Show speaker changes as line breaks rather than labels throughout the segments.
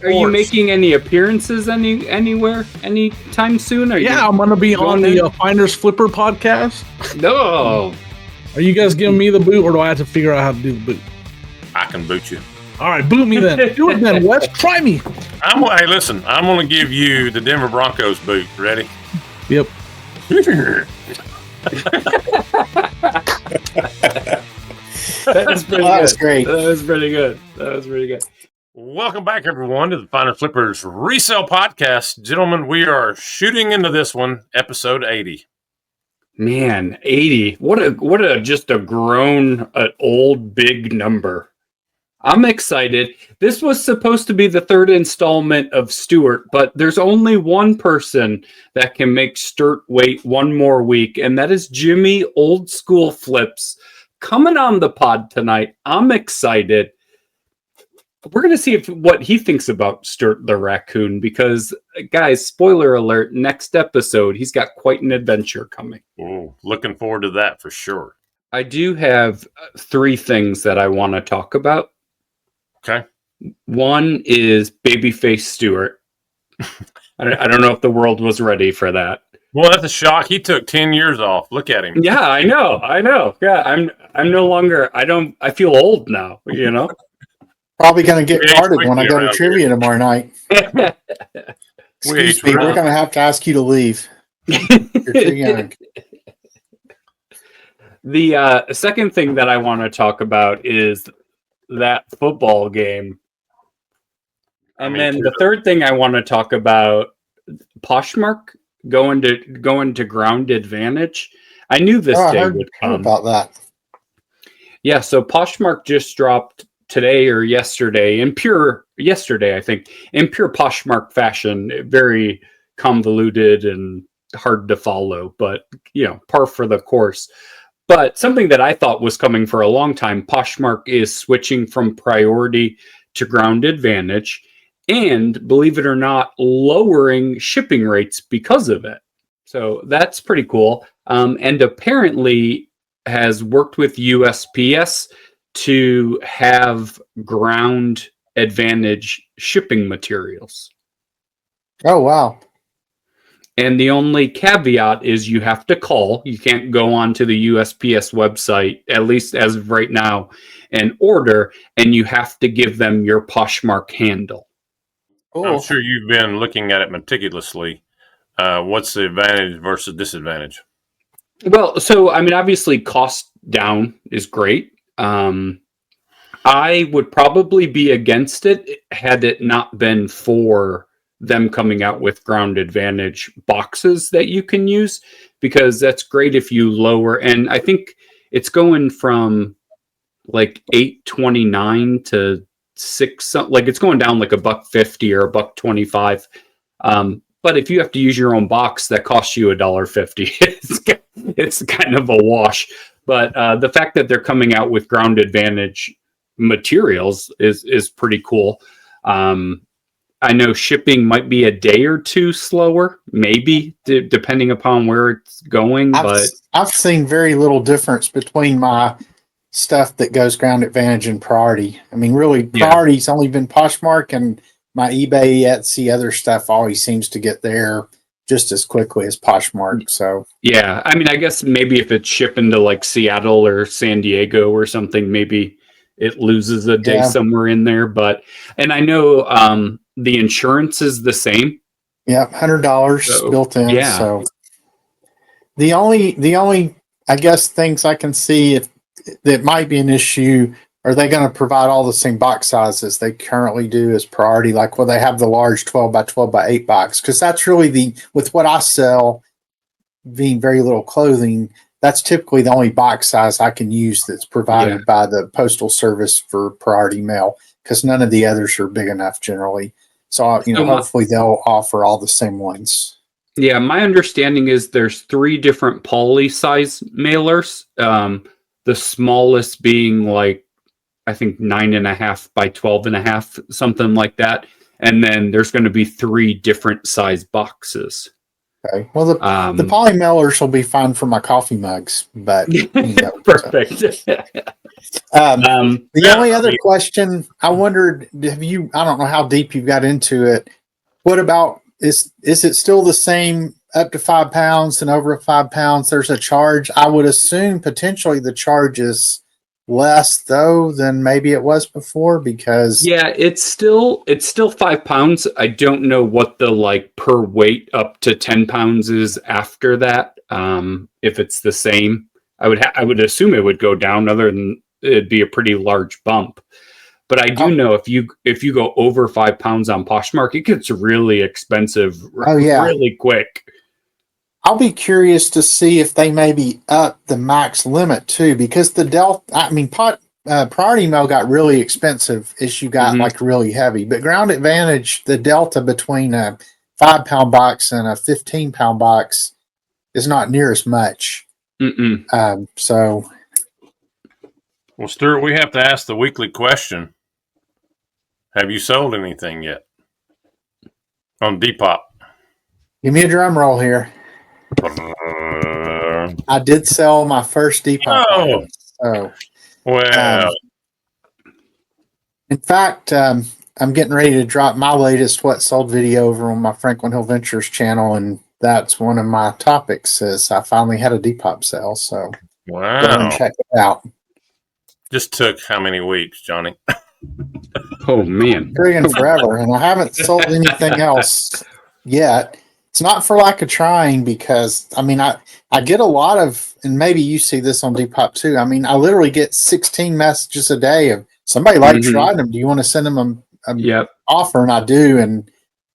you making any appearances anywhere anytime soon?
I'm going to be on the Finders Flipper Podcast.
No.
Are you guys giving me the boot, or do I have to figure out how to do the boot?
I can boot you.
All right, boot me then. Do it then, Wes. Try me.
Hey, listen. I'm going to give you the Denver Broncos boot. Ready?
Yep.
That was pretty good.
Was great.
That was pretty good.
Welcome back, everyone, to the Finders Flippers Resell Podcast. Gentlemen, we are shooting into this one, episode 80.
Man, 80. What a just a grown, old, big number. I'm excited. This was supposed to be the third installment of Stewart, but there's only one person that can make Stewart wait one more week, and that is Jimmy Old School Flips coming on the pod tonight. I'm excited. We're going to see what he thinks about Stewart the raccoon, because, guys, spoiler alert, next episode, he's got quite an adventure coming.
Ooh, looking forward to that for sure.
I do have three things that I want to talk about.
Okay.
One is Babyface Stewart. I don't know if the world was ready for that.
Well, that's a shock. He took 10 years off. Look at him.
Yeah, I know. Yeah, I'm no longer, I feel old now, you know?
Probably going to get carded when I go to trivia tomorrow night. Excuse me, we're going to have to ask you to leave. You're too young.
The second thing that I want to talk about is that football game. And then the third thing I want to talk about, Poshmark going to ground advantage. I knew this day would come.
About that.
Yeah, so Poshmark just dropped today or yesterday, I think, in pure Poshmark fashion, very convoluted and hard to follow, but, par for the course. But something that I thought was coming for a long time, Poshmark is switching from priority to ground advantage, and, believe it or not, lowering shipping rates because of it. So that's pretty cool. And apparently has worked with USPS to have ground advantage shipping materials.
Oh, wow.
And the only caveat is you have to call. You can't go onto the USPS website, at least as of right now, and order, and you have to give them your Poshmark handle.
Cool.
I'm sure you've been looking at it meticulously. What's the advantage versus disadvantage?
Well, so, obviously cost down is great. I would probably be against it had it not been for them coming out with ground advantage boxes that you can use, because that's great if you lower. And I think it's going from like $8.29 to $6, like it's going down like $1.50 or $1.25. But if you have to use your own box, that costs you $1.50. It's kind of a wash. But the fact that they're coming out with ground advantage materials is pretty cool. I know shipping might be a day or two slower, maybe, depending upon where it's going.
I've seen very little difference between my stuff that goes ground advantage and priority. Really, priority's only been Poshmark, and my eBay, Etsy, other stuff always seems to get there just as quickly as Poshmark. So
yeah, I guess maybe if it's shipping to like Seattle or San Diego or something, maybe it loses a day somewhere in there. And I know the insurance is the same.
Yeah, $100 built in.
Yeah.
So the only I guess things I can see if that might be an issue, are they going to provide all the same box sizes they currently do as priority? Like, will they have the large 12 by 12 by 8 box? Because that's really with what I sell, being very little clothing, that's typically the only box size I can use that's provided by the Postal Service for priority mail, because none of the others are big enough generally. So, hopefully they'll offer all the same ones.
Yeah, my understanding is there's 3 different poly size mailers. The smallest being like, I think 9.5 by 12.5, something like that. And then there's going to be 3 different size boxes.
Okay. Well, the poly mailers will be fine for my coffee mugs, but
perfect.
The only other question I wondered, I don't know how deep you got into it. What about, is it still the same up to 5 pounds and over 5 pounds? There's a charge. I would assume potentially the charge is less though than maybe it was before, because
it's still 5 pounds. I don't know what the like per weight up to 10 pounds is after that. If it's the same, I would assume it would go down, other than it'd be a pretty large bump. But I do know if you go over 5 pounds on Poshmark, it gets really expensive really quick.
I'll be curious to see if they maybe up the max limit too, because the Priority Mail got really expensive as you got like really heavy, but Ground Advantage, the delta between a 5 pound box and a 15 pound box is not near as much. So,
well, Stewart, we have to ask the weekly question. Have you sold anything yet on Depop?
Give me a drum roll here. I did sell my first Depop.
Oh,
so,
well.
In fact, I'm getting ready to drop my latest What Sold video over on my Franklin Hill Ventures channel, and that's one of my topics. Is I finally had a Depop sale, so
wow,
go and check it out.
Just took how many weeks, Johnny?
Oh man,
Friggin' forever, and I haven't sold anything else yet. It's not for lack of trying, because I get a lot of, and maybe you see this on Depop too. I literally get 16 messages a day of somebody likes your item. Do you want to send them a offer? And I do. And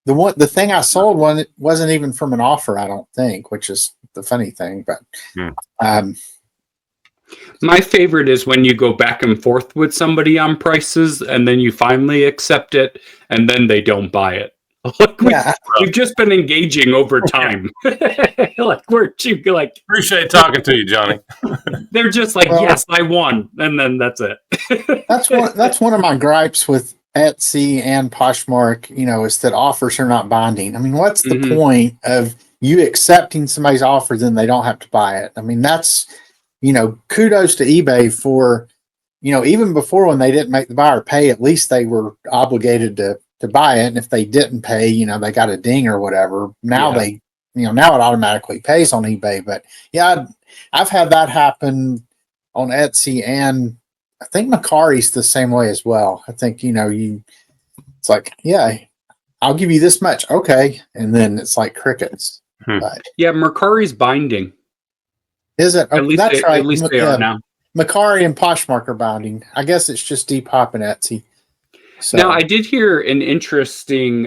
the thing I sold wasn't even from an offer, I don't think, which is the funny thing. But
my favorite is when you go back and forth with somebody on prices, and then you finally accept it, and then they don't buy it. Like we've just been engaging over time.
Appreciate talking to you, Johnny.
They're just like, yes, I won, and then that's it.
That's one of my gripes with Etsy and Poshmark. Is that offers are not binding. What's the point of you accepting somebody's offer, then they don't have to buy it? That's kudos to eBay for even before, when they didn't make the buyer pay, at least they were obligated to buy it, and if they didn't pay, they got a ding or whatever. Now now it automatically pays on eBay. But I've had that happen on Etsy, and I think Macari's the same way as well. I think it's like, I'll give you this much, okay, and then it's like crickets. But,
Macari's binding.
Is it?
At least
that's right.
At least they are now.
Macari and Poshmark are binding. I guess it's just Depop and Etsy. So.
Now, I did hear an interesting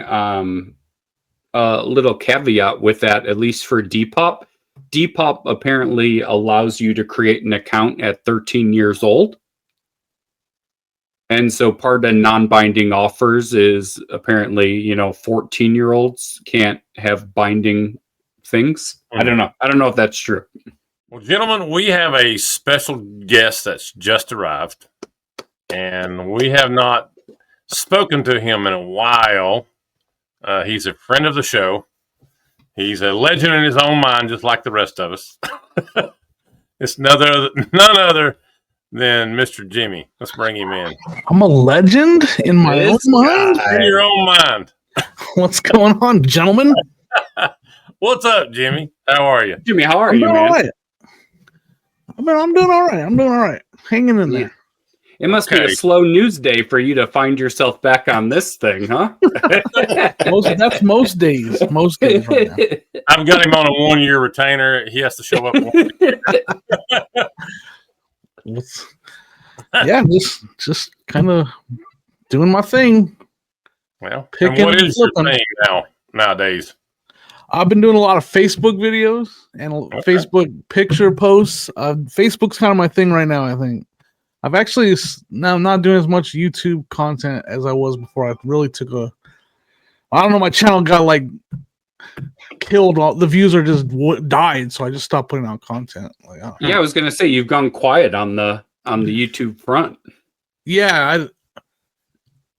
little caveat with that, at least for Depop. Depop apparently allows you to create an account at 13 years old. And so part of non-binding offers is apparently, 14-year-olds can't have binding things. I don't know if that's true.
Well, gentlemen, we have a special guest that's just arrived, and we have not spoken to him in a while. He's a friend of the show. He's a legend in his own mind, just like the rest of us. It's none other than Mr. Jimmy. Let's bring him in.
I'm a legend in my own mind?
In your own mind.
What's going on, gentlemen?
What's up, Jimmy? How are you?
Jimmy, how are you, man?
All right. I'm doing all right. Hanging in there.
It must be a slow news day for you to find yourself back on this thing, huh?
That's most days. Most days right now.
I've got him on a 1-year retainer. He has to show up.
Just kind of doing my thing.
Well, and what is your thing nowadays?
I've been doing a lot of Facebook videos and Facebook picture posts. Facebook's kind of my thing right now, I think. I've actually now not doing as much YouTube content as I was before. I really took my channel got killed. All the views are just died, so I just stopped putting out content.
I was gonna say you've gone quiet on the YouTube front.
Yeah,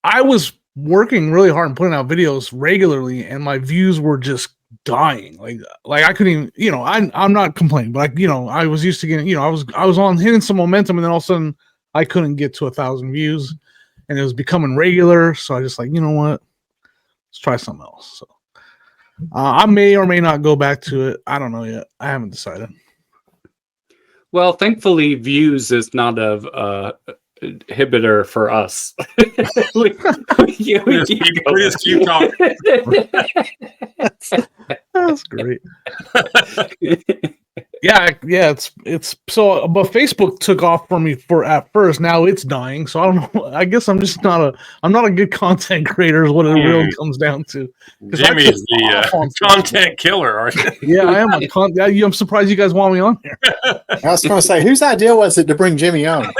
I was working really hard and putting out videos regularly, and my views were just dying. Like I couldn't even, I'm not complaining, but I was used to getting, I was on hitting some momentum, and then all of a sudden I couldn't get to 1,000 views, and it was becoming regular. So I just like, you know what? Let's try something else. So I may or may not go back to it. I don't know yet. I haven't decided.
Well, thankfully, views is not a inhibitor for us. we
just keep talking.
That's great. Yeah, it's so, but Facebook took off for me at first. Now it's dying, so I don't know. I guess I'm just not a good content creator is what it really comes down to.
Jimmy's the content killer, aren't you?
Yeah, I am. I'm surprised you guys want me on here.
I was going to say, whose idea was it to bring Jimmy on?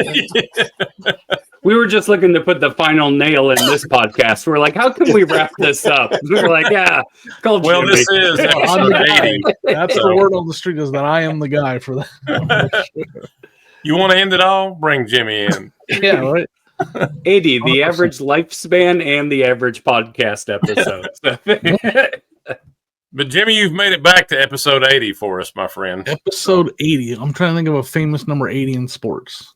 We were just looking to put the final nail in this podcast. We're like, how can we wrap this up? We're like, yeah, call
well,
Jimmy.
this is episode 80.
That's the word on the street, is that I am the guy for that.
You want to end it all? Bring Jimmy in.
Yeah, right.
80, the average lifespan and the average podcast episode.
But Jimmy, you've made it back to episode 80 for us, my friend.
Episode 80. I'm trying to think of a famous number 80 in sports.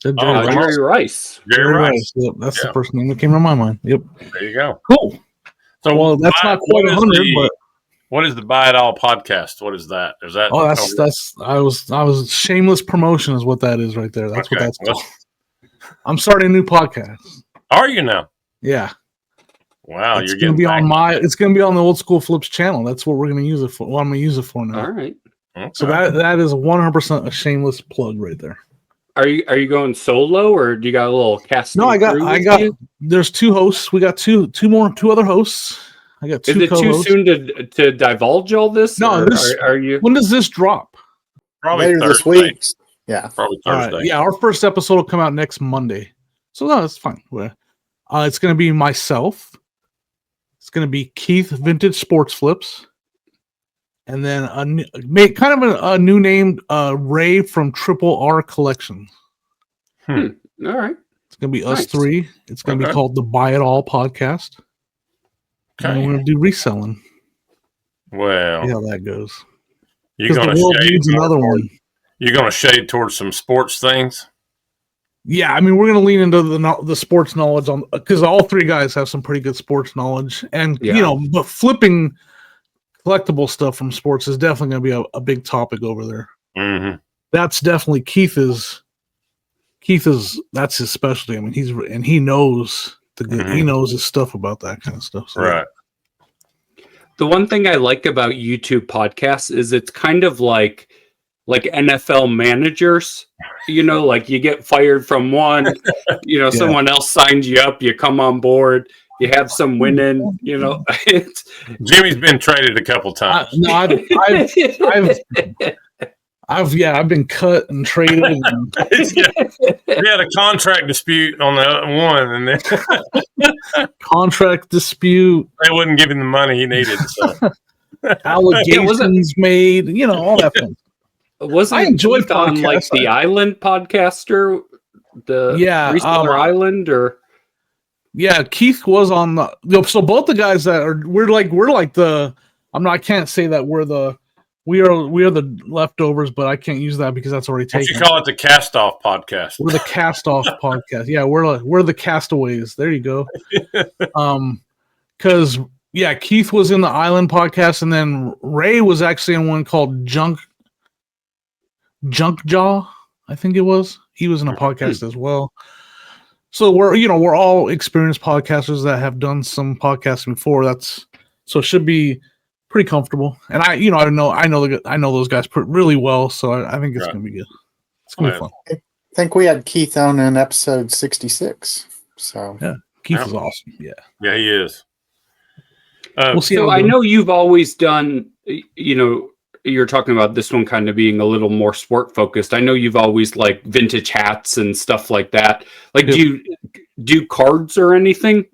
Jerry Rice.
Jerry Rice.
Yep, that's the first name that came to my mind. Yep.
There you go.
Cool. So, well, that's not quite 100, but
what is the Buy It All podcast? What is that? Is that?
Oh, that's. I was shameless promotion is what that is right there. That's what that's called. I'm starting a new podcast.
Are you now?
Yeah.
Wow,
it's gonna be it's gonna be on the Old School Flips channel. That's what we're gonna use it for. What I'm gonna use it for now.
All right.
Okay.
So that is 100% a shameless plug right there.
Are you going solo, or do you got a little cast?
No, I got. There's 2 hosts. We got two other hosts. I got 2
Is it
co-hosts.
too soon to divulge all this?
No,
are you?
When does this drop?
Probably
later this week. Yeah,
probably Thursday.
Yeah, our first episode will come out next Monday. So no, that's fine. It's going to be myself. It's going to be Keith Vintage Sports Flips, and then a new name, Ray from Triple R Collection.
All right.
It's going to be us 3. It's going to be called the Buy It All Podcast. Okay. And we're going to do reselling.
Well,
see how that goes.
You're going
the world needs another one.
You're going to shade towards some sports things.
Yeah, I mean, we're going to lean into the sports knowledge because all 3 guys have some pretty good sports knowledge, and but flipping collectible stuff from sports is definitely going to be a big topic over there.
Mm-hmm.
That's definitely Keith's. That's his specialty. I mean, he knows he knows his stuff about that kind of stuff. So.
Right.
The one thing I like about YouTube podcasts is it's kind of like NFL managers, like you get fired from one, someone else signs you up, you come on board, you have some winning,
Jimmy's been traded a couple times.
I've been cut and traded. And
we had a contract dispute on the one, and then
contract dispute.
They wouldn't give him the money he needed. So.
Allegations made, all that fun.
I enjoyed on like the Island podcaster, the Reseller Island, or
Keith was on the. So both the guys that we're like the. I can't say that we are the leftovers, but I can't use that because that's already taken.
You call it the Cast Off Podcast.
We're the Cast Off Podcast. Yeah, we're the castaways. There you go. Because Keith was in the Island podcast, and then Ray was actually in one called Junk Jaw, I think it was. He was in a podcast as well. So we're all experienced podcasters that have done some podcasting before. So it should be pretty comfortable. And I know those guys really well, so I think it's gonna be good. It's gonna be fun.
I think we had Keith on in episode 66. So
Keith is awesome. Yeah,
he is.
We'll see.
So I know you've always done, you're talking about this one kind of being a little more sport focused. I know you've always like vintage hats and stuff like that. Like, do you do cards or anything?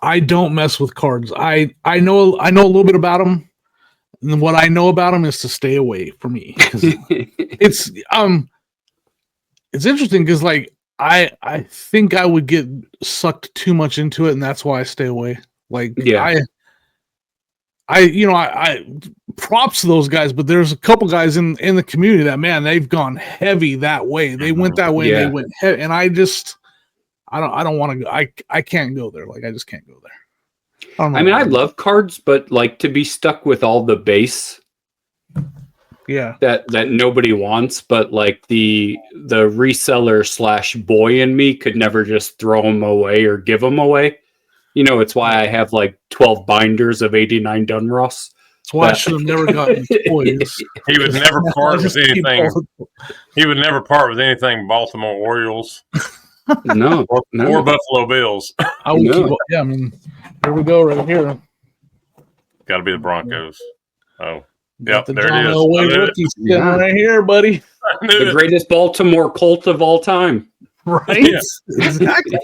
I don't mess with cards. I know a little bit about them. And what I know about them is to stay away from me. It's interesting because like I think I would get sucked too much into it, and that's why I stay away. Like I props to those guys, but there's a couple guys in the community that, man, they've gone heavy that way. They went that way. And they went heavy, and I don't want to go. I can't go there. Like, I just can't go there.
I love cards, but like to be stuck with all the base, that nobody wants. But like the reseller / boy in me could never just throw them away or give them away. It's why I have like 12 binders of 89 Dunross.
That's why I should have never gotten toys.
He would never part with anything. He would never part with anything Baltimore Orioles.
No,
or Buffalo Bills.
I would keep. Yeah, I mean, here we go, right here.
Got to be the Broncos. Oh, yep, there
John
it
Elway rookie skin right here, buddy.
The greatest Baltimore Colt of all time.
Right? Yeah. Exactly.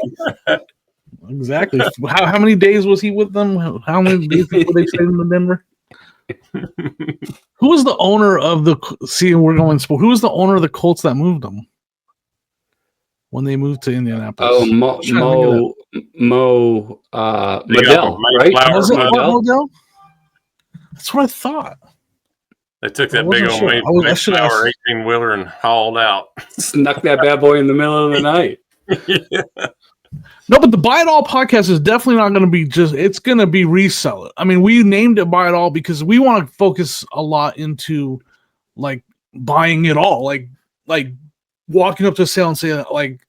Exactly. How many days was he with them? How many days before they traded him to Denver? Who was the owner of the? See, we're going. Who was the owner of the Colts that moved them when they moved to Indianapolis?
Oh, Mo Modell, right?
Was it Modell? That's what I thought.
They took that big old Mayflower 18-wheeler and hauled out.
Snuck that bad boy in the middle of the night.
Yeah.
No, but the Buy It All podcast is definitely not going to be it's going to be Reseller. I mean, we named it Buy It All because we want to focus a lot into like buying it all, like walking up to a sale and saying, like,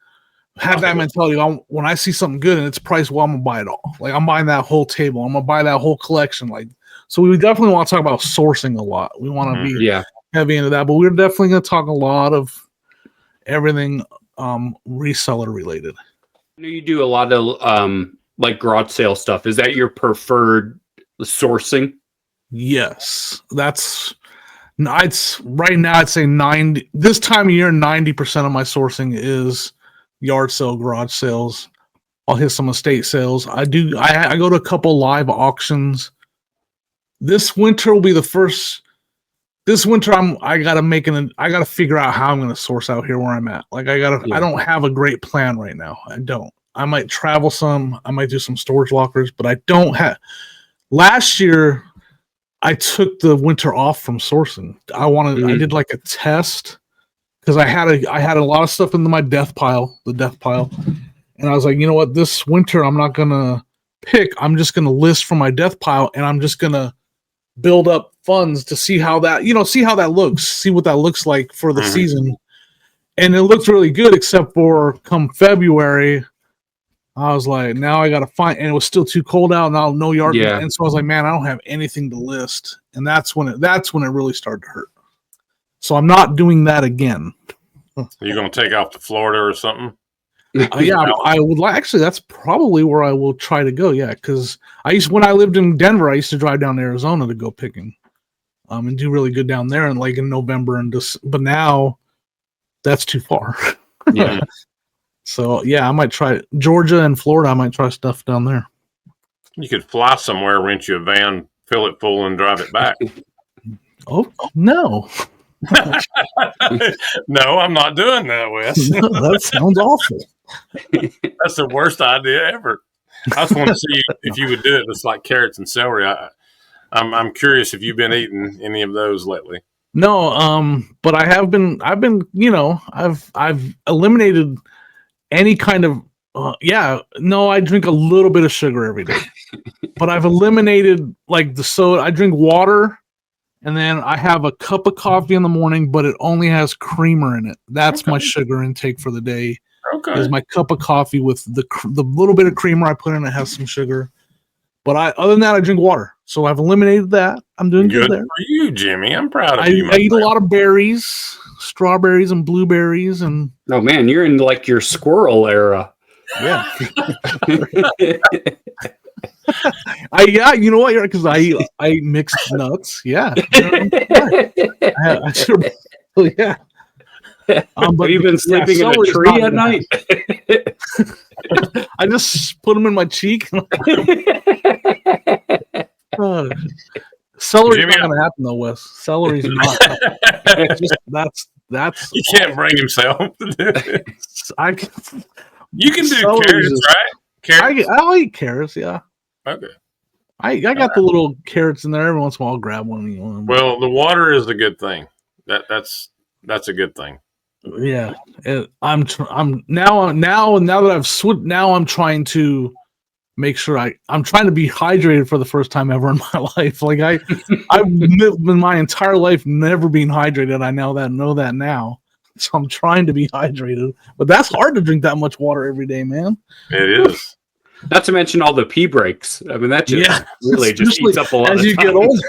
have that mentality. When I see something good and it's priced well, I'm going to buy it all. Like, I'm buying that whole table. I'm going to buy that whole collection. Like, so we definitely want to talk about sourcing a lot. We want to be heavy into that, but we're definitely going to talk a lot of everything reseller related.
I know you do a lot of like garage sale stuff. Is that your preferred sourcing?
Yes, right now I'd say 90. This time of year, 90% of my sourcing is yard sale, garage sales. I'll hit some estate sales. I go to a couple live auctions. This winter will be the first. This winter I gotta figure out how I'm gonna source out here where I'm at. Like I don't have a great plan right now. I don't. I might travel some. I might do some storage lockers, but I don't have. Last year, I took the winter off from sourcing. I did like a test because I had a lot of stuff in the death pile, and I was like, you know what? This winter I'm not gonna pick. I'm just gonna list from my death pile, and I'm just gonna build up funds to see how that looks, see what that looks like for the season. And it looked really good, except for come February, I was like, now I got to find, and it was still too cold out, and no yard. Yeah. And so I was like, man, I don't have anything to list. And that's when it really started to hurt. So I'm not doing that again.
You're going to take off to Florida or something?
I would like. Actually, that's probably where I will try to go. Yeah, because when I lived in Denver, I used to drive down to Arizona to go picking, and do really good down there, and like in November and but now that's too far.
Yeah.
So yeah, I might try Georgia and Florida. I might try stuff down there.
You could fly somewhere, rent you a van, fill it full, and drive it back.
Oh no.
No, I'm not doing that, Wes.
No, that sounds awful.
That's the worst idea ever. I just want to see if you would do it. It's like carrots and celery. I'm curious if you've been eating any of those lately.
No, but I have been. I've been. I've eliminated any kind of. I drink a little bit of sugar every day, but I've eliminated like the soda. I drink water. And then I have a cup of coffee in the morning, but it only has creamer in it. That's my sugar intake for the day. Okay. Is my cup of coffee with the little bit of creamer I put in it has some sugar. But other than that, I drink water. So I've eliminated that. I'm doing good there.
For you, Jimmy. I'm proud of you.
I eat a lot of berries, strawberries and blueberries, and
oh man, you're in like your squirrel era.
Yeah. You know what? Because I eat mixed nuts. Yeah. Yeah.
But you've been sleeping in a tree at night.
I just put them in my cheek. Celery's not going to happen though, Wes. Celery's not. That's.
He can't bring himself to do this. You can do carrots, right? Carrots?
I'll eat carrots, yeah.
Okay.
I got the little carrots in there. Every once in a while, I'll grab one. You know.
Well, the water is a good thing. That's a good thing.
Yeah, I'm now that I've switched. Now I'm trying to make sure I'm trying to be hydrated for the first time ever in my life. Like I've lived my entire life never being hydrated. I know that now. So I'm trying to be hydrated, but that's hard to drink that much water every day, man.
It is.
Not to mention all the pee breaks. I mean, that just really just eats up a lot
as you get older.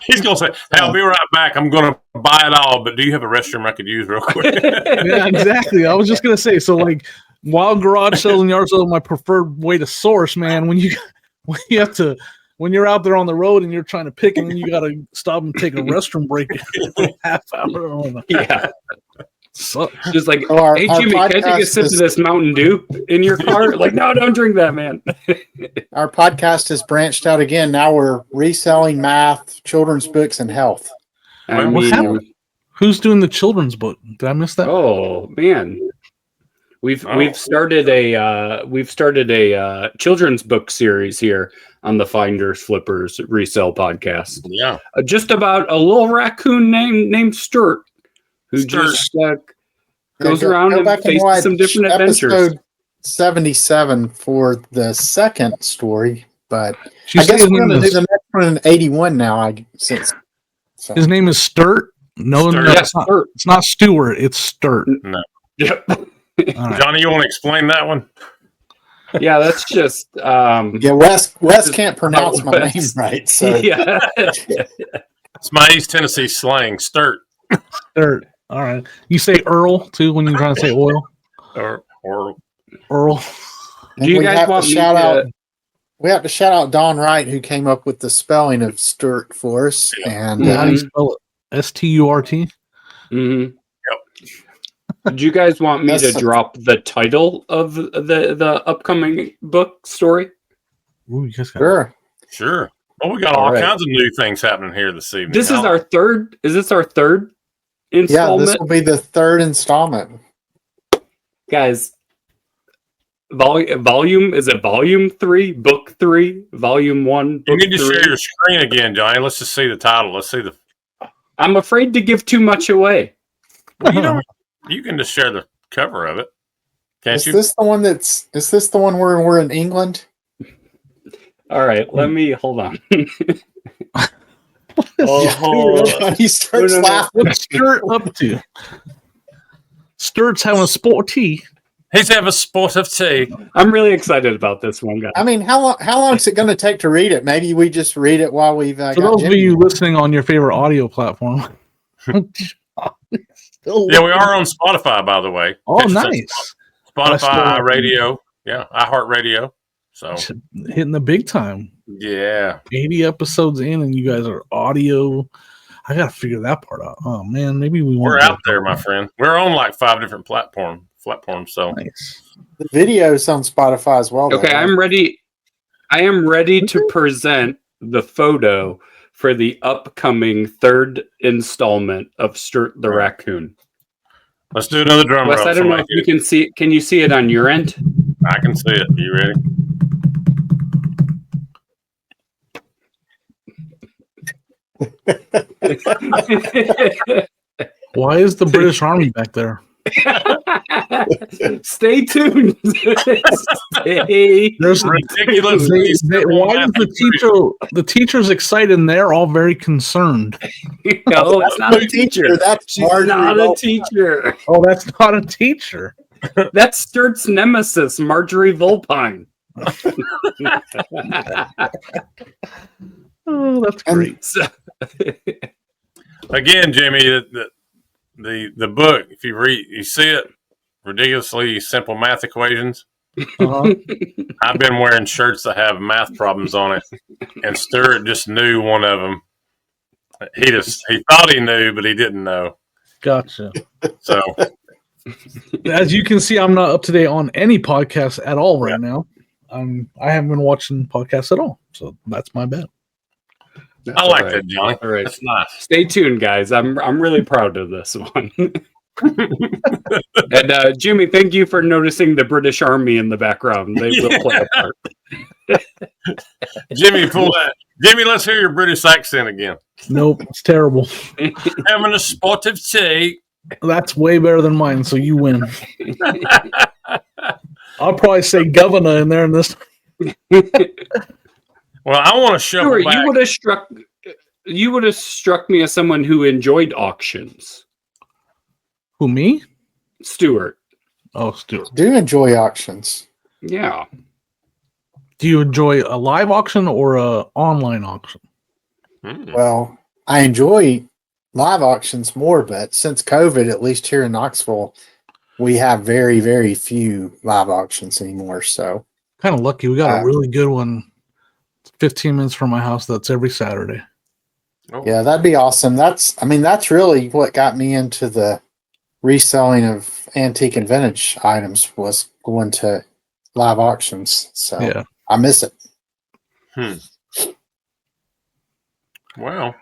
He's going to say, hey, I'll be right back. I'm going to buy it all, but do you have a restroom I could use real quick?
Yeah, exactly. I was just going to say, so like while garage sales and yard sales are my preferred way to source, man, when you're out there on the road and you're trying to pick and then you got to stop and take a restroom break half hour.
Yeah.
So,
just like, hey, Jimmy, can I take a sip of this Mountain Dew in your car? Like, no, don't drink that, man.
Our podcast has branched out again. Now we're reselling math, children's books, and health.
Who's doing the children's book? Did I miss that?
Oh man, we've started a children's book series here on the Finders Flippers Resell Podcast.
Yeah,
just about a little raccoon named Stewart. Who just goes around and faces some different adventures.
Episode 77 for the second story, but I guess we're going to do the next one in 81 now.
His name is Stewart. No, it's not Stewart. It's Stewart.
No.
Yep.
Right.
Johnny, you want to explain that one?
Yeah, that's just.
Wes can't pronounce my name right. So
yeah,
it's my East Tennessee slang. Stewart.
Stewart. All right. You say Earl too when you're trying to say oil?
Or
Earl.
Do you guys want me to...
We have to shout out Don Wright, who came up with the spelling of Stewart for us. And
how do you spell it? Sturt?
Mm-hmm. Yep. Do you guys want me to drop the title of the upcoming book story?
Ooh, you guys got
Sure. Well, we got all kinds of new things happening here this evening.
This is our third. Is this our third installment?
Yeah, this will be the third installment.
Guys, volume is it volume 3, book 3, volume 1?
You need to share your screen again, Johnny. Let's just see the title. Let's see the.
I'm afraid to give too much away.
Well, you can just share the cover of it.
Is this the one where we're in England?
All right, let me hold on.
He starts laughing.
What's Stewart up to? Stewart's having a sport tea.
He's having a sport of tea.
I'm really excited about this one, guys.
I mean, how long is it going to take to read it? Maybe we just read it while we've.
For those of you listening on your favorite audio platform.
Yeah, we are on Spotify, by the way.
Oh, nice.
Spotify, iRadio. Yeah, iHeartRadio. So
hitting the big time.
Yeah.
80 episodes in and you guys are audio. I got to figure that part out. Oh, man. Maybe
we're out there, my friend. We're on like 5 different platforms. So
nice.
The video's on Spotify as well.
Okay, I am ready to present the photo for the upcoming third installment of Stewart the Raccoon.
Let's do another drum roll.
I don't know if you can see it. Can you see it on your end?
I can see it. You ready?
Why is the British Army back there?
Stay tuned.
There's ridiculous. Why is the teacher's excited and they're all very concerned?
No, that's not a teacher.
That's
not a teacher.
Oh, that's not a teacher.
That's Stewart's nemesis, Marjorie Vulpine.
Oh, that's great.
Again, Jimmy, the book, if you read, you see it, ridiculously simple math equations.
Uh-huh.
I've been wearing shirts that have math problems on it, and Stewart just knew one of them. He thought he knew, but he didn't know.
Gotcha.
So,
as you can see, I'm not up to date on any podcasts at all right now. I haven't been watching podcasts at all, so that's my bad.
I like that, Johnny.
All right,
that's nice.
Stay tuned, guys. I'm really proud of this one. And Jimmy, thank you for noticing the British Army in the background. They will play a part.
Jimmy, pull that. Jimmy, let's hear your British accent again.
Nope, it's terrible.
Having a spot of tea.
That's way better than mine, so you win. I'll probably say governor in there in this.
Well, I want to shuffle
Stewart,
back.
you would have struck me as someone who enjoyed auctions.
Who, me?
Stewart.
Oh, Stewart.
Do enjoy auctions.
Yeah.
Do you enjoy a live auction or a online auction?
Well, I enjoy live auctions more, but since COVID, at least here in Knoxville, we have very, very few live auctions anymore. So
Kind of lucky. We got a really good one 15 minutes from my house. That's every Saturday.
Oh.
yeah, that'd be awesome. That's really what got me into the reselling of antique and vintage items, was going to live auctions. So
Yeah.
I miss it.
Well,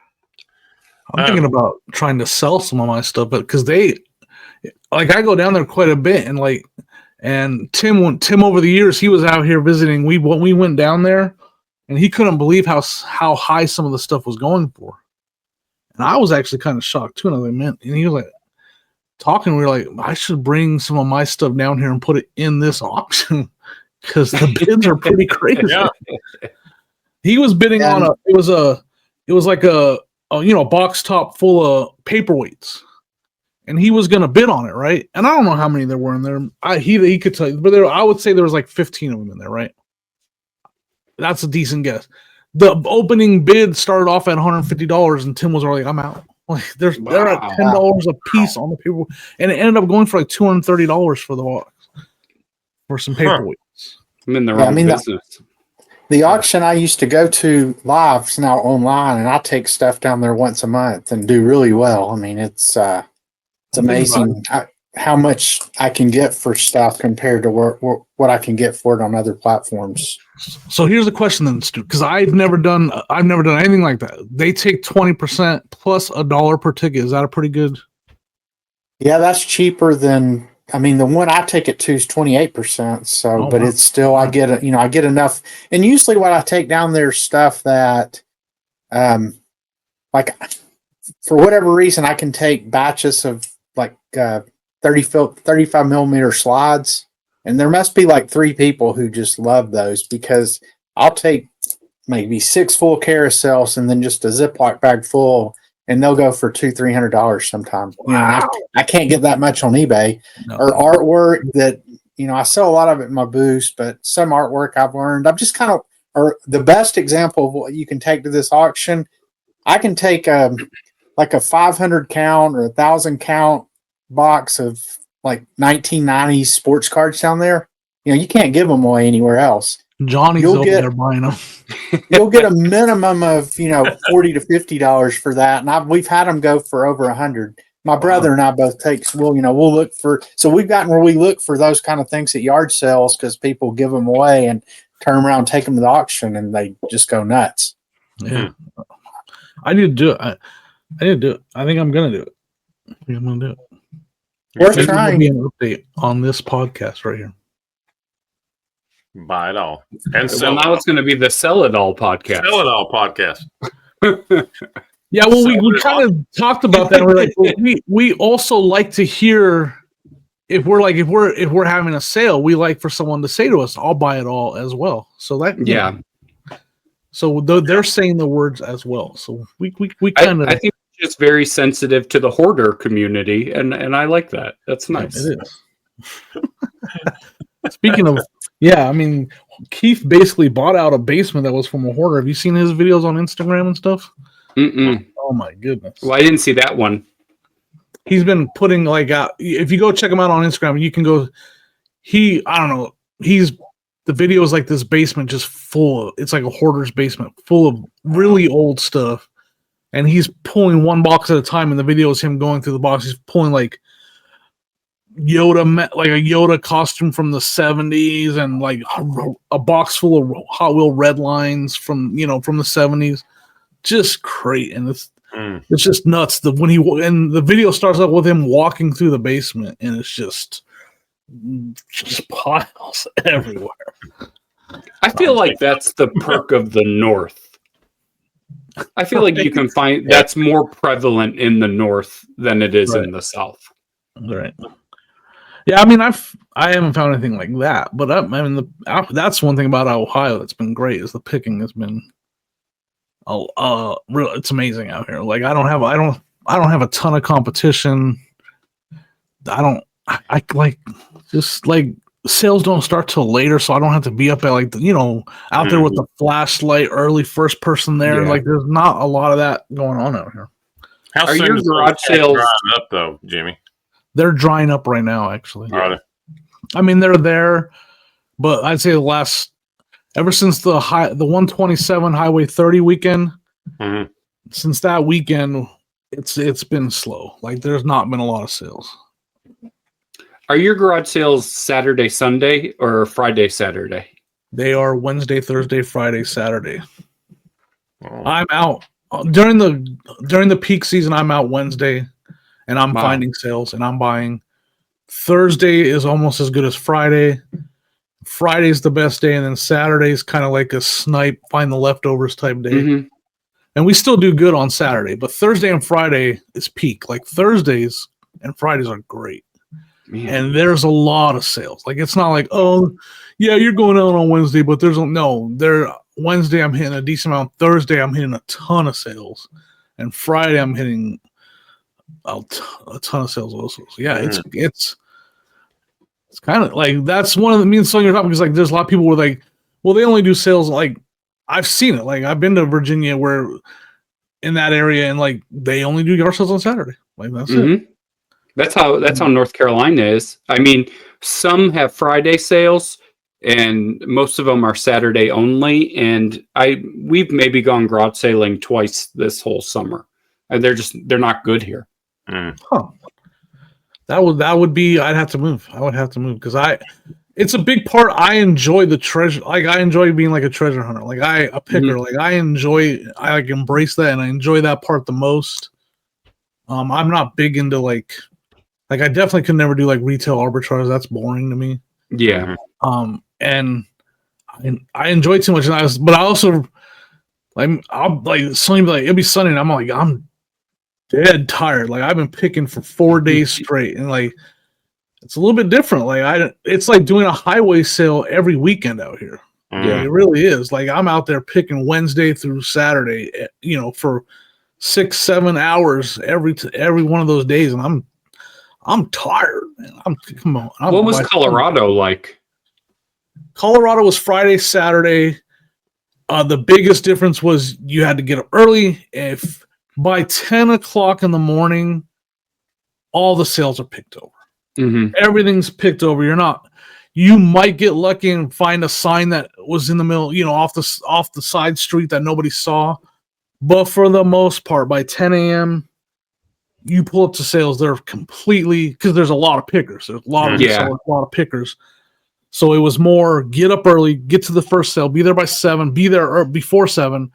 I'm thinking about trying to sell some of my stuff, but because I go down there quite a bit, and Tim over the years, he was out here visiting. We went down there, and he couldn't believe how high some of the stuff was going for, and I was actually kind of shocked too. And he was like talking. We were like, I should bring some of my stuff down here and put it in this auction because the bids are pretty crazy.
yeah.
He was bidding on it was like a box top full of paperweights, and he was going to bid on it, right? And I don't know how many there were in there. He could tell you, but I would say there was like 15 of them in there, right? That's a decent guess. The opening bid started off at $150, and Tim was already like, I'm out. Like they're at $10 a piece on the paper, and it ended up going for like $230 for the box for some paperweights.
I'm in the wrong business.
The auction I used to go to live is now online, and I take stuff down there once a month and do really well. I mean, it's amazing how much I can get for stuff compared to what I can get for it on other platforms.
So here's the question then, Stu, because I've never done anything like that. They take 20% plus $1 per ticket. Is that a pretty good?
Yeah, that's cheaper than. I mean, the one I take it to is 28%. So, but it's still, I get enough. And usually what I take down there is stuff that, like for whatever reason, I can take batches of like 35 millimeter slides. And there must be like 3 people who just love those, because I'll take maybe 6 full carousels and then just a Ziploc bag full, and they'll go for $200-300 sometimes.
Wow.
I can't get that much on eBay.
No.
Or artwork that, I sell a lot of it in my booth, but some artwork I've learned, I'm just or the best example of what you can take to this auction. I can take like a 500 count or 1,000 count box of like 1990s sports cards down there. You can't give them away anywhere else.
Johnny's over there buying them.
You'll get a minimum of $40 to $50 for that, and we've had them go for over $100. My brother and I both take. We'll look for. So we've gotten where we look for those kind of things at yard sales, because people give them away and turn them around, and take them to the auction, and they just go nuts.
Yeah, I need to do it. I need to do it. I think I'm gonna do it. I'm gonna do it.
Worth trying.
Be an update on this podcast right here.
Buy it all. And
now it's going to be the Sell It All podcast.
Sell It All podcast.
Yeah, well, we kind of talked about that. We're like, we also like to hear if we're having a sale, we like for someone to say to us, "I'll buy it all" as well. So that So they're saying the words as well. So we kind of.
I think it's just very sensitive to the hoarder community, and I like that. That's nice.
It is. Speaking of. Yeah, I mean, Keith basically bought out a basement that was from a hoarder. Have you seen his videos on Instagram and stuff?
Mm-mm.
Oh my goodness!
Well, I didn't see that one.
He's been putting if you go check him out on Instagram, you can go. I don't know. The video is like this basement just full. It's like a hoarder's basement full of really old stuff, and he's pulling one box at a time. And the video is him going through the box. He's pulling like a Yoda costume from the 70s, and like a box full of Hot Wheel red lines from the 70s. Just great, and it's just nuts. And the video starts out with him walking through the basement, and it's just piles everywhere.
I feel like that's the perk of the North. I feel like you can find that's more prevalent in the North than it is in the South.
Right. Yeah, I mean, I haven't found anything like that, but I mean, that's one thing about Ohio that's been great is the picking has been, it's amazing out here. Like I don't have a ton of competition. I like just like sales don't start till later, so I don't have to be up at like out there with the flashlight, early first person there. Like there's not a lot of that going on out here.
How
Are
soon
your
does
garage
those
sales
dry up though, Jimmy?
They're drying up right now, actually.
Are they?
I mean, they're there, but I'd say ever since the 127 Highway 30 weekend, since that weekend, it's been slow. Like there's not been a lot of sales.
Are your garage sales Saturday, Sunday, or Friday, Saturday?
They are Wednesday, Thursday, Friday, Saturday.
Oh.
I'm out during the peak season. I'm out Wednesday, and I'm finding sales, and I'm buying. Thursday is almost as good as Friday. Friday's the best day, and then Saturday's kind of like a snipe, find the leftovers type day.
Mm-hmm.
And we still do good on Saturday, but Thursday and Friday is peak. Like Thursdays and Fridays are great. Man. And there's a lot of sales. Like it's not like, oh, yeah, you're going out on Wednesday, but Wednesday I'm hitting a decent amount. Thursday I'm hitting a ton of sales, and Friday I'm hitting a ton of sales also. So yeah, it's kind of like that's one of the means on your topic because like there's a lot of people who are like, well, they only do sales like I've seen it. Like I've been to Virginia where in that area and like they only do yard sales on Saturday. Like that's it.
That's how North Carolina is. I mean, some have Friday sales, and most of them are Saturday only. And we've maybe gone garage sailing twice this whole summer, and they're not good here.
Huh. That would be. I'd have to move. I would have to move because it's a big part. I enjoy the treasure. Like I enjoy being like a treasure hunter. Like a picker. Like I like embrace that, and I enjoy that part the most. I'm not big into like I definitely could never do like retail arbitrage. That's boring to me.
Yeah.
And I enjoy too much, but I also I'll like Sunday like it'll be Sunday, and I'm like I'm dead tired. Like I've been picking for 4 days straight, and like it's a little bit different. Like it's like doing a highway sale every weekend out here. Yeah, it really is. Like I'm out there picking Wednesday through Saturday, for 6-7 hours every one of those days, and I'm tired, man. Come on.
What was Colorado like?
Colorado was Friday, Saturday. The biggest difference was you had to get up early. If by 10 o'clock in the morning, all the sales are picked over. Everything's picked over. You might get lucky and find a sign that was in the middle, off the side street that nobody saw. But for the most part, by 10 a.m., you pull up to sales, they're completely, because there's a lot of pickers. There's a lot of pickers. So it was more get up early, get to the first sale, be there by 7, be there before 7,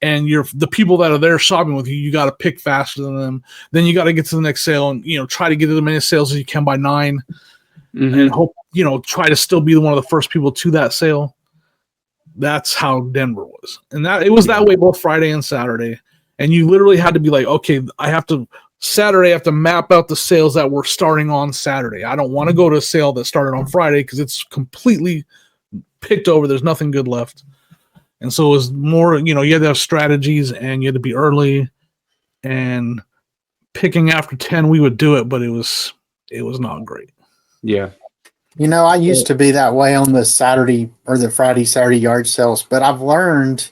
and the people that are there shopping with you, you got to pick faster than them. Then you got to get to the next sale and try to get to as many sales as you can by 9, and hope try to still be one of the first people to that sale. That's how Denver was, and that it was that way both Friday and Saturday. And you literally had to be like, okay, Saturday, I have to map out the sales that were starting on Saturday. I don't want to go to a sale that started on Friday because it's completely picked over. There's nothing good left. And so it was more, you had to have strategies and you had to be early. And picking after 10, we would do it, but it was not great.
Yeah.
I used to be that way on the Saturday or the Friday, Saturday yard sales, but I've learned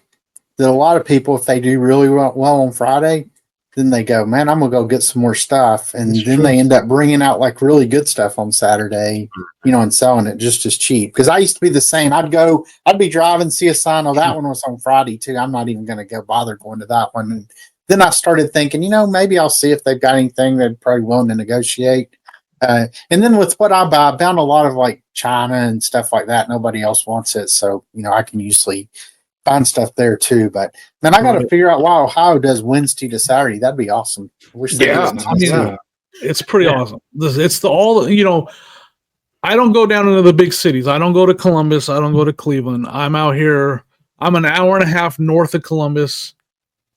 that a lot of people, if they do really well on Friday, then they go, man, I'm going to go get some more stuff. And then they end up bringing out like really good stuff on Saturday, and selling it just as cheap. Because I used to be the same. I'd be driving, see a sign. Oh, that one was on Friday too. I'm not even going to go bother going to that one. And then I started thinking, maybe I'll see if they've got anything they're probably willing to negotiate. And then with what I buy, I found a lot of like China and stuff like that. Nobody else wants it. So, I can usually find stuff there too. But then I got to figure out why Ohio does Wednesday to Saturday. That'd be awesome.
It's pretty awesome. It's I don't go down into the big cities. I don't go to Columbus. I don't go to Cleveland. I'm out here. I'm an hour and a half north of Columbus,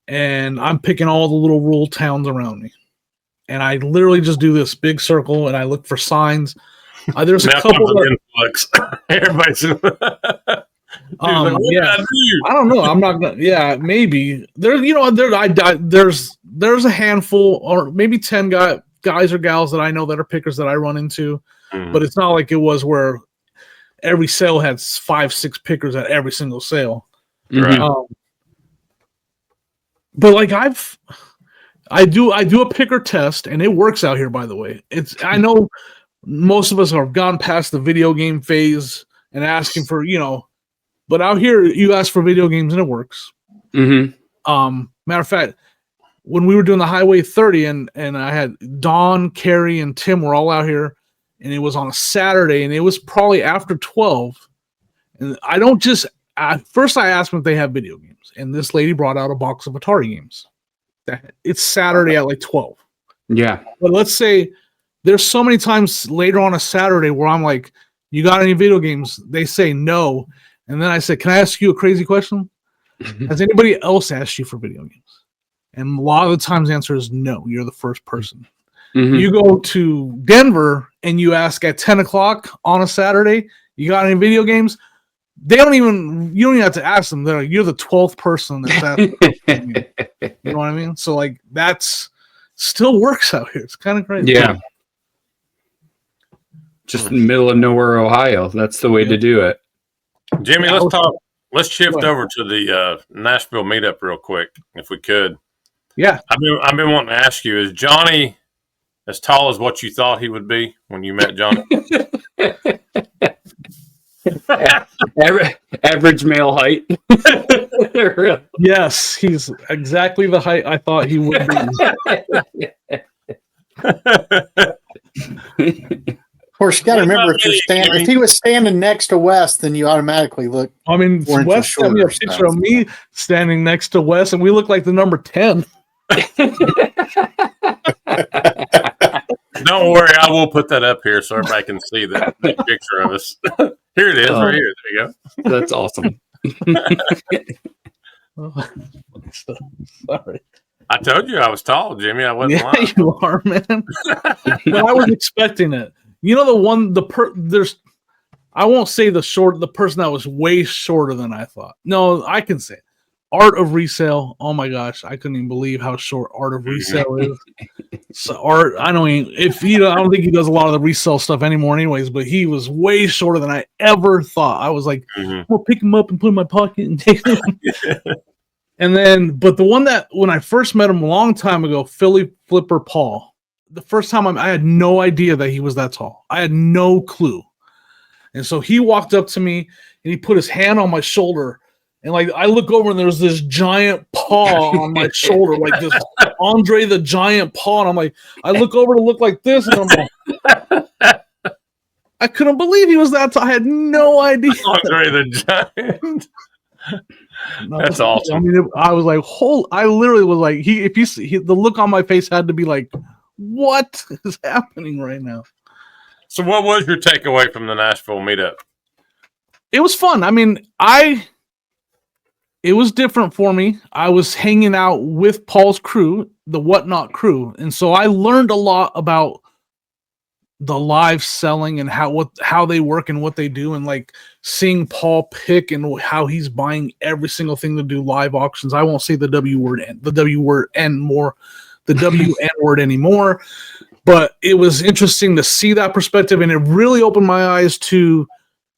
and I'm picking all the little rural towns around me. And I literally just do this big circle, and I look for signs. There's a couple of
influx. Everybody's
yeah. I don't know. I'm not gonna. Yeah, maybe there's a handful or maybe 10 guys or gals that I know that are pickers that I run into, but it's not like it was where every sale had 5-6 pickers at every single sale.
Right.
But like I do a picker test, and it works out here. By the way, I know most of us have gone past the video game phase and asking for but out here you ask for video games and it works. Matter of fact, when we were doing the Highway 30 and I had Don, Carrie, and Tim were all out here, and it was on a Saturday, and it was probably after 12. And I don't just first I asked them if they have video games, and this lady brought out a box of Atari games. It's Saturday at like 12.
Yeah.
But let's say there's so many times later on a Saturday where I'm like, you got any video games? They say no. And then I said, can I ask you a crazy question? Has anybody else asked you for video games? And a lot of the times the answer is no. You're the first person. You go to Denver and you ask at 10 o'clock on a Saturday, you got any video games? You don't even have to ask them. They're like, you're the 12th person that's asking. You know what I mean? So like that's still works out here. It's kind of crazy.
Yeah. Just in the middle of nowhere, Ohio. That's the way to do it.
Jimmy, let's shift over to the Nashville meetup real quick, if we could.
Yeah.
I've been wanting to ask you, is Johnny as tall as what you thought he would be when you met Johnny?
Average male height.
Yes, he's exactly the height I thought he would be.
Of course, you got to remember if he was standing next to Wes, then you automatically look.
I mean, Wes sent me a picture of me standing next to Wes, and we look like the number 10.
Don't worry, I will put that up here so everybody can see that picture of us. Here it is, right here. There you go.
That's awesome.
Sorry.
I told you I was tall, Jimmy. I wasn't lying.
You are, man. But I was expecting it. You know, I won't say the person that was way shorter than I thought. No, I can say it. Art of Resell. Oh my gosh, I couldn't even believe how short Art of Resell is. So Art, I don't think he does a lot of the resell stuff anymore anyways, but he was way shorter than I ever thought. I was like, I'll pick him up and put him in my pocket and take him. And then, but the one that when I first met him a long time ago, Philly Flipper Paul. The first time I had no idea that he was that tall. I had no clue. And so he walked up to me and he put his hand on my shoulder. And like I look over and there's this giant paw on my shoulder, like this Andre the Giant paw. And I'm like, I look over to look like this, and I'm like, I couldn't believe he was that tall. I had no idea.
Andre the Giant. That's awesome.
I mean, I was like, I literally was like, the look on my face had to be like, what is happening right now?
So what was your takeaway from the Nashville meetup?
It was fun. I mean, it was different for me. I was hanging out with Paul's crew, the Whatnot crew. And so I learned a lot about the live selling and how they work and what they do, and like seeing Paul pick and how he's buying every single thing to do live auctions. I won't say the W word anymore, but it was interesting to see that perspective, and it really opened my eyes to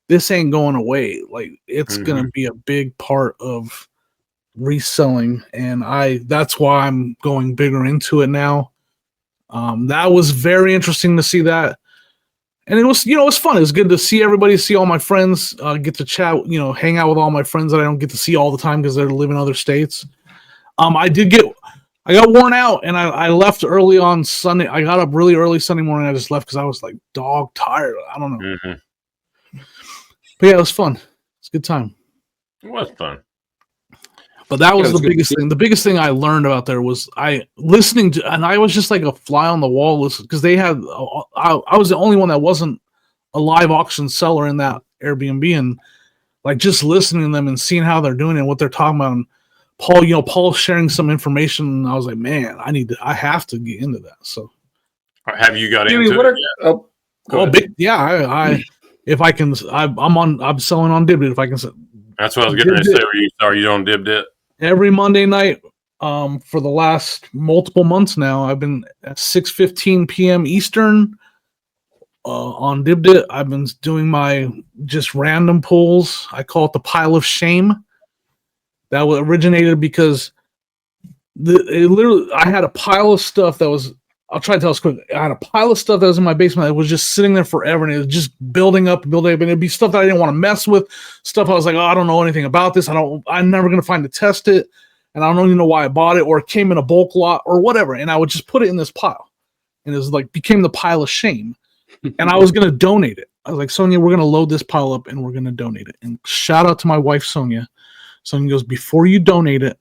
this ain't going away. Like it's going to be a big part of reselling, and that's why I'm going bigger into it now. That was very interesting to see that. And it was, it was fun. It was good to see everybody, see all my friends, get to chat, hang out with all my friends that I don't get to see all the time because they live in other states. I got worn out and I left early on Sunday. I got up really early Sunday morning. I just left because I was like dog tired. I don't know. But yeah, it was fun. It's a good time.
It was fun.
But that was the biggest thing. The biggest thing I learned about there was and I was just like a fly on the wall because they had, I was the only one that wasn't a live auction seller in that Airbnb, and like just listening to them and seeing how they're doing it and what they're talking about. And Paul's sharing some information, and I was like, man, I have to get into that. So
have you got
Jimmy,
into
what
it
are,
yet?
I if I can, I'm selling on Dibdit if I can.
That's what I was getting ready to say. Are you on Dibdit?
Every Monday night, for the last multiple months now, I've been at 6:15 p.m. Eastern on Dibdit. I've been doing my just random pulls. I call it the pile of shame. That originated because I had a pile of stuff that was. I'll try to tell us quick. I had a pile of stuff that was in my basement that was just sitting there forever, and it was just building up, and it'd be stuff that I didn't want to mess with. Stuff I was like, oh, I don't know anything about this. I'm never gonna find to test it, and I don't even know why I bought it, or it came in a bulk lot, or whatever. And I would just put it in this pile, and it was like became the pile of shame. And I was gonna donate it. I was like, Sonia, we're gonna load this pile up, and we're gonna donate it. And shout out to my wife, Sonia. Sonia goes, before you donate it,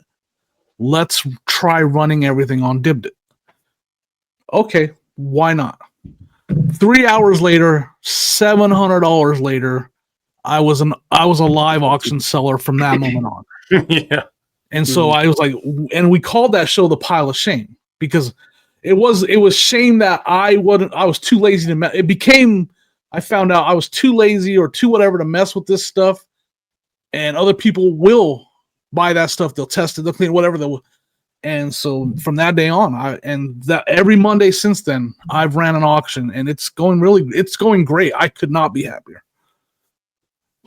let's try running everything on Dibdit. Okay, why not? 3 hours later, $700 later, I was a live auction seller from that moment on.
Yeah.
And so I was like, and we called that show the pile of shame because it was shame that I was too lazy to I found out I was too lazy or too whatever to mess with this stuff, and other people will buy that stuff. They'll test it, they'll clean it, whatever. And so from that day on, every Monday since then, I've ran an auction, and it's going great. I could not be happier.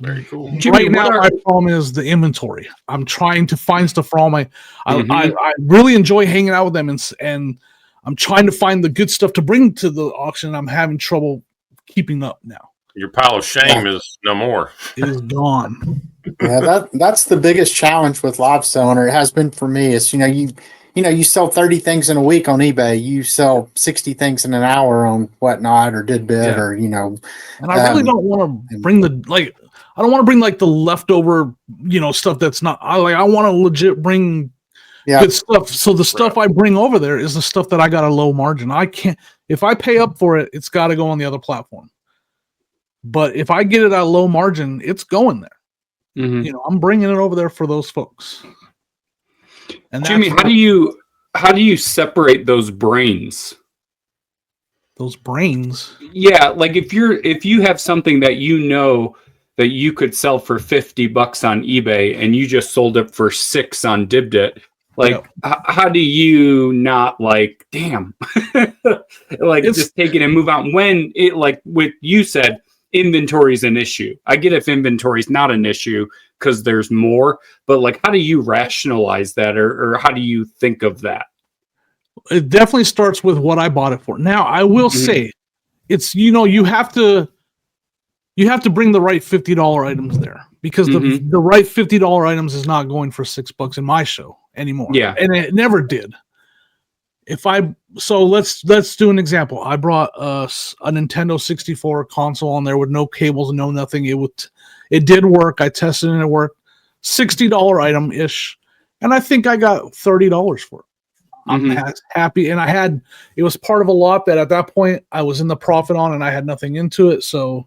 Very cool.
Jimmy, right now, my problem is the inventory. I'm trying to find stuff for all my. I really enjoy hanging out with them, and I'm trying to find the good stuff to bring to the auction. And I'm having trouble keeping up now.
Your pile of shame is no more.
It is gone.
Yeah, that's the biggest challenge with live selling, or it has been for me. Is you sell 30 things in a week on eBay, you sell 60 things in an hour on Whatnot or Didbit, or
And I really don't want to bring I don't want to bring like the leftover stuff that's not. I want to legit bring good stuff. So the stuff I bring over there is the stuff that I got a low margin. I can't, if I pay up for it, it's got to go on the other platform. But if I get it at a low margin, it's going there. Mm-hmm. I'm bringing it over there for those folks. And
Jimmy, how do you separate those brains?
Those brains?
Yeah, like if you have something that that you could sell for $50 on eBay and you just sold it for $6 on Dibdit, how do you not damn, just take it and move out? When it what you said, inventory is an issue. I get if inventory is not an issue because there's more, but how do you rationalize that, or how do you think of that?
It definitely starts with what I bought it for. Now, I will say, it's you have to bring the right $50 items there, because the right $50 items is not going for $6 in my show anymore. Yeah, and it never did. Let's do an example. I brought a Nintendo 64 console on there with no cables, no nothing. It did work. I tested it and it worked. $60 item ish, and I think I got $30 for it. I'm happy, and it was part of a lot that at that point I was in the profit on, and I had nothing into it. So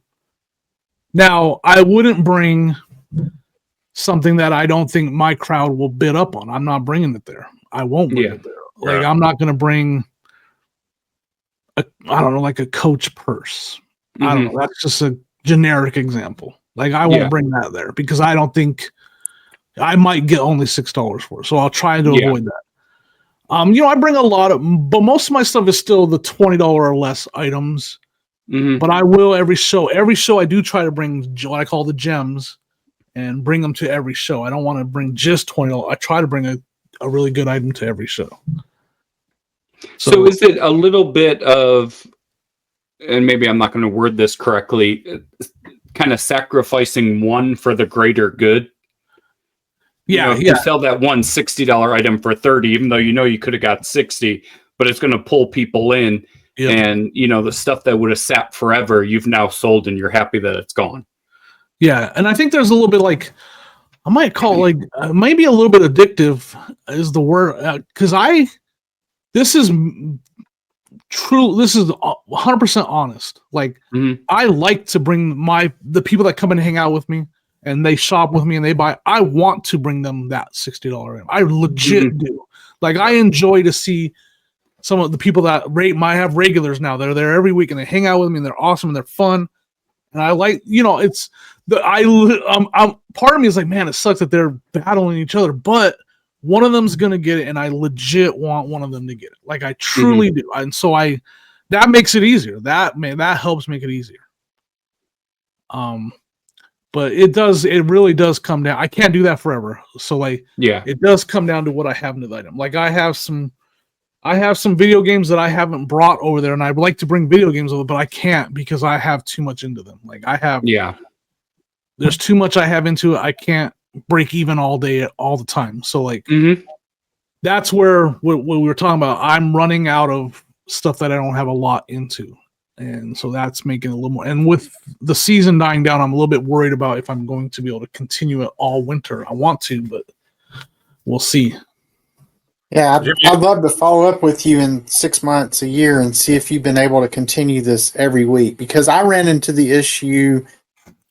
now I wouldn't bring something that I don't think my crowd will bid up on. I'm not bringing it there. I won't bring it there. I'm not going to bring a Coach purse. I don't know. That's just a generic example. I won't bring that there because I don't think I might get only $6 for it. So I'll try to avoid that. I bring a lot but most of my stuff is still the $20 or less items. But I will every show I do try to bring what I call the gems and bring them to every show. I don't want to bring just $20. I try to bring a really good item to every show.
So is it a little bit of, and maybe I'm not going to word this correctly, kind of sacrificing one for the greater good? You sell that one $60 item for $30, even though you could have got $60, but it's going to pull people in. Yep. And the stuff that would have sat forever, you've now sold, and you're happy that it's gone.
Yeah, and I think there's a little bit I might call it maybe a little bit addictive is the word, because this is true. This is 100% honest. Like, I like to bring the people that come and hang out with me and they shop with me and they buy. I want to bring them that $60 item. I legit do. Like, I enjoy to see some of the people that have regulars now. They're there every week and they hang out with me and they're awesome and they're fun. And I like, it's part of me is like, man, it sucks that they're battling each other, but one of them's going to get it. And I legit want one of them to get it. Like, I truly do. And so that makes it easier. That helps make it easier. But it really does come down. I can't do that forever. So it does come down to what I have in the item. Like, I have some video games that I haven't brought over there, and I'd like to bring video games over, but I can't because I have too much into them. Like, there's too much I have into it. I can't break even all day, all the time. So that's where what we were talking about. I'm running out of stuff that I don't have a lot into. And so that's making it a little more. And with the season dying down, I'm a little bit worried about if I'm going to be able to continue it all winter. I want to, but we'll see.
Yeah, I'd love to follow up with you in 6 months, a year, and see if you've been able to continue this every week. Because I ran into the issue.